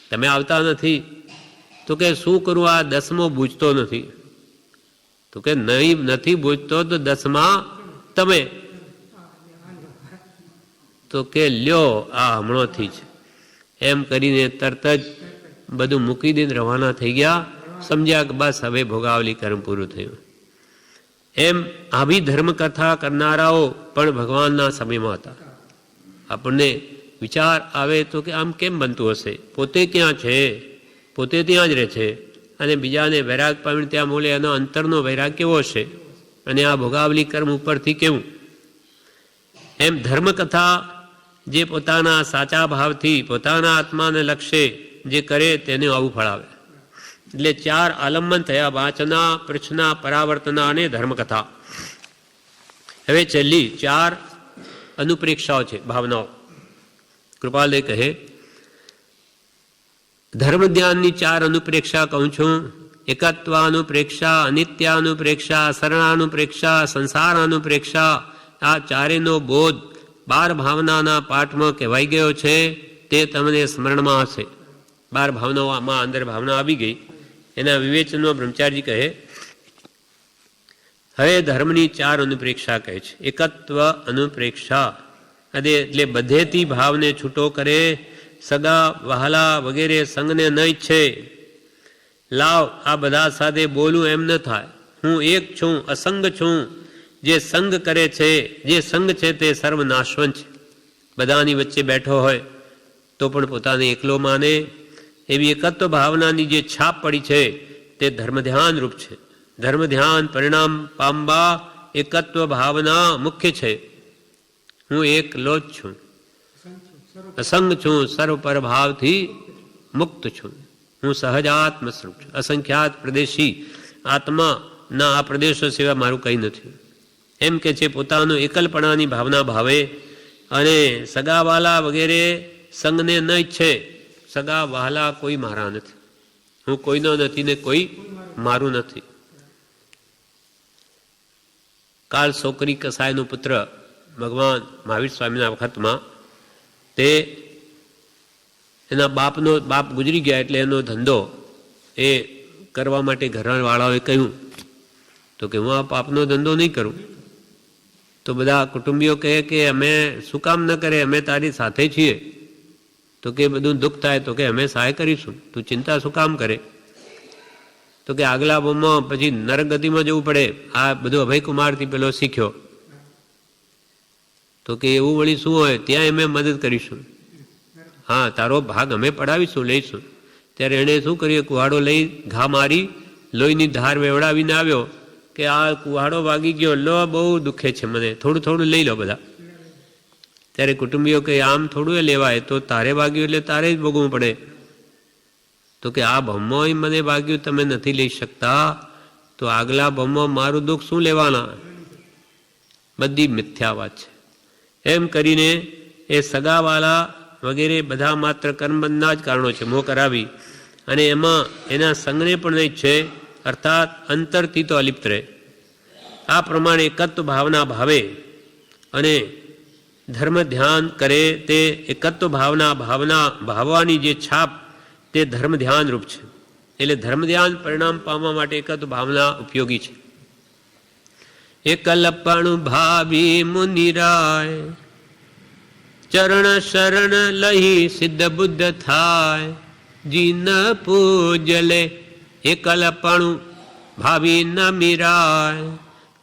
તમે આવતા નથી. તો કે શું કરું, આ 10મો બૂજતો નથી. તો કે નહીં, નથી બૂજતો તો 10માં તમે. તો કે લ્યો આ હમણાંથી જ, એમ કરીને તરત જ બધું મૂકી દઈને રવાના થઈ ગયા. સમજ્યા કે બસ હવે ભોગાવલી કર્મ પૂરું થયું. એમ આવી ધર્મકથા કરનારાઓ પણ ભગવાનના સમયમાં હતા. આપણને વિચાર આવે તો કે આમ કેમ બનતું હશે, પોતે ક્યાં છે, પોતે ત્યાં જ રહે છે, અને બીજાને વૈરાગ પામીને ત્યાં મોલે, એનો અંતરનો વૈરાગ કેવો હશે, અને આ ભોગાવલી કર્મ ઉપરથી કેવું. એમ ધર્મકથા જે પોતાના સાચા ભાવથી પોતાના આત્માને લક્ષ્ય જે કરે તેને આવું ફળ આવે. એટલે 4 આલંબન થયા, વાંચના, પૃચ્છના, પરાવર્તના અને ધર્મકથા. હવે છેલ્લી 4 અનુપ્રેક્ષાઓ છે, ભાવનાઓ. કૃપાલય કહે ધર્મ ધ્યાનની 4 અનુપ્રેક્ષા કહું છું. એકત્વાનુપ્રેક્ષા, અનિત્યાનુપ્રેક્ષા, શરણાનુપ્રેક્ષા, સંસારાનુપ્રેક્ષા. આ ચારેનો બોધ 12 ભાવનાના પાઠમાં કહેવાઈ ગયો છે. તે તમને સ્મરણમાં હશે. 12 ભાવનાઓમાં અંદર ભાવના આવી ગઈ. એના વિવેચનમાં બ્રહ્મચારીજી કહે હવે ધર્મની 4 અનુપ્રેક્ષા કહે છે. એકત્વ અનુપ્રેક્ષા એટલે બધેથી ભાવને છૂટો કરે, સગા વહાલા વગેરે સંગને ન ઈચ્છે. લાવ આ બધા સાથે બોલું એમ ન થાય, હું એક છું, અસંગ છું. જે સંગ કરે છે, જે સંગ છે તે સર્વનાશવંત છે. બધાની વચ્ચે બેઠો હોય તો પણ પોતાને એકલો માને એવી એકત્વ ભાવનાની જે છાપ પડી છે તે ધર્મ ધ્યાન રૂપ છે. ધર્મ ધ્યાન પરિણામ પામવા એકત્વ ભાવના મુખ્ય છે. હું એકલો જ છું, અસંગ છું, સર્વ પર ભાવથી મુક્ત છું. હું સહજાત્મ સ્વરૂપ છું. અસંખ્યાત પ્રદેશી આત્માના આ પ્રદેશો સિવાય મારું કંઈ નથી. એમ કે છે પોતાનું એકલપણાની ભાવના ભાવે અને સગાવાલા વગેરે સંગને ન ઈચ્છે. સગા વહાલા કોઈ મારા નથી, હું કોઈનો નથી ને કોઈ મારું નથી. કાળ સોકરી કસાયનો પુત્ર ભગવાન મહાવીર સ્વામીના વખતમાં તે એના બાપ ગુજરી ગયા એટલે એનો ધંધો એ કરવા માટે ઘરવાળાઓએ કહ્યું તો કે હું આ પાપનો ધંધો નહીં કરું. તો બધા કુટુંબીઓ કહે કે અમે શું કામ ન કરે, અમે તારી સાથે છીએ. તો કે બધું દુઃખ થાય તો કે અમે સહાય કરીશું, તું ચિંતા શું કામ કરે. તો કે આગલા બોમમાં પછી નરગતિમાં જવું પડે. આ બધું અભયકુમારથી પેલો શીખ્યો. તો કે એવું વળી શું હોય, ત્યાં અમે મદદ કરીશું. હા, તારો ભાગ અમે પડાવીશું, લઈશું. ત્યારે એણે શું કર્યું, કુહાડો લઈ ઘા મારી લોહીની ધાર વેવડાવીને આવ્યો કે આ કુહાડો વાગી ગયો, લો બહુ દુખે છે મને, થોડું થોડું લઈ લો બધા. ત્યારે કુટુંબીઓ કે આમ થોડું એ લેવાય, તો તારે વાગ્યું એટલે તારે જ ભોગવવું પડે. તો કે આ ભમોય મને વાગ્યું, તમે નથી લઈ શકતા, તો આગલા ભમો મારું દુઃખ શું લેવાના. બધી મિથ્યા વાત છે. એમ કરીને એ સગાવાલા વગેરે બધા માત્ર કર્મબંધના જ કારણો છે. મોહ કરાવી અને એમાં એના સંગને પણ નહીં છે, અર્થાત અંતરથી તો અલિપ્ત રહે. આ પ્રમાણે એકત્વ ભાવના ભાવે અને ધર્મ ધ્યાન કરે તે એકત્વ ભાવવાની જે છાપ તે ધર્મ ધ્યાન રૂપ છે. એટલે ધર્મ ધ્યાન પરિણામ પામવા માટે એકત્વ ભાવના ઉપયોગી છે. એકલપણું ભાવી મુનિરાય, ચરણ શરણ લઈ સિદ્ધ બુદ્ધ થાય, જીન પૂજલે. એકલપણું ભાવી ન મીરાય,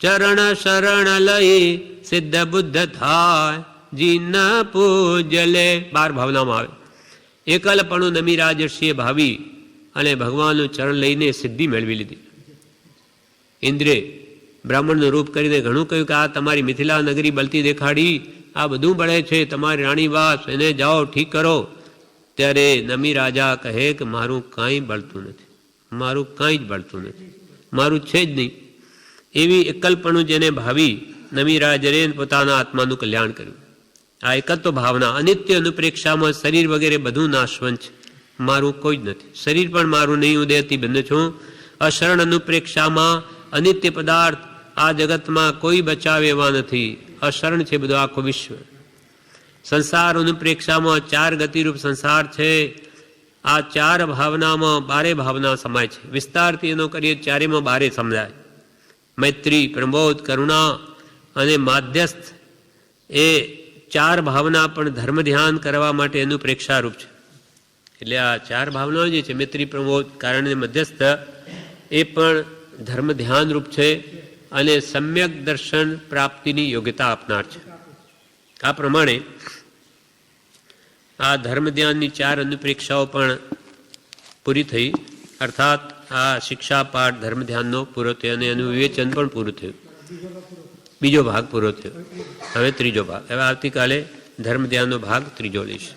ચરણ શરણ લઈ સિદ્ધ બુદ્ધ થાય, જીન પૂજલે. 12 ભાવનામાં આવે. એકલપણું નમી રાજર્ષિએ ભાવી અને ભગવાનનું ચરણ લઈને સિદ્ધિ મેળવી લીધી. ઇન્દ્રે બ્રાહ્મણનું રૂપ કરીને ઘણું કહ્યું કે આ તમારી મિથિલા નગરી બળતી દેખાડી, આ બધું બળે છે, તમારી રાણીવાસ, એને જાઓ ઠીક કરો. ત્યારે નમી રાજા કહે કે મારું કાંઈ બળતું નથી, મારું કાંઈ જ બળતું નથી, મારું છે જ નહીં. એવી એકલપણું જેને ભાવી નમી રાજરે પોતાના આત્માનું કલ્યાણ કર્યું. આ એકત્વ ભાવના અનિત્ય અનુપ્રેક્ષામાં શરીર વગેરે બધું નાશવંત છે, મારું કોઈ જ નથી. શરીર પણ મારું નહીં, હું દેહથી બંધ છું. અશરણ અનુપ્રેક્ષામાં અનિત્ય પદાર્થ આ જગતમાં કોઈ બચાવે એવા નથી, અશરણ છે બધું આખું વિશ્વ. સંસાર અનુપ્રેક્ષામાં 4 ગતિરૂપ સંસાર છે. આ 4 ભાવનામાં 12 ભાવના સમાય છે. વિસ્તારથી એનો કરીએ 4માં 12 સમજાય. મૈત્રી, પ્રમોદ, કરુણા અને માધ્યસ્થ એ 4 ભાવના પણ ધર્મ ધ્યાન કરવા માટે એનું પ્રેક્ષારૂપ છે. એટલે આ 4 ભાવનાઓ જે છે, મૈત્રી, પ્રમોદ, કારણ અને મધ્યસ્થ, એ પણ ધર્મ ધ્યાન રૂપ છે અને સમ્યક દર્શન પ્રાપ્તિની યોગ્યતા આપનાર છે. આ પ્રમાણે આ ધર્મ ધ્યાનની 4 અનુપ્રેક્ષાઓ પણ પૂરી થઈ. અર્થાત આ શિક્ષા પાઠ ધર્મ ધ્યાનનો પૂરો થયો અને એનું વિવેચન પણ પૂરું થયું. બીજો ભાગ પૂરો થયો. હવે ત્રીજો ભાગ. હવે આવતીકાલે ધર્મ ધ્યાનનો ભાગ ત્રીજો લઈશ.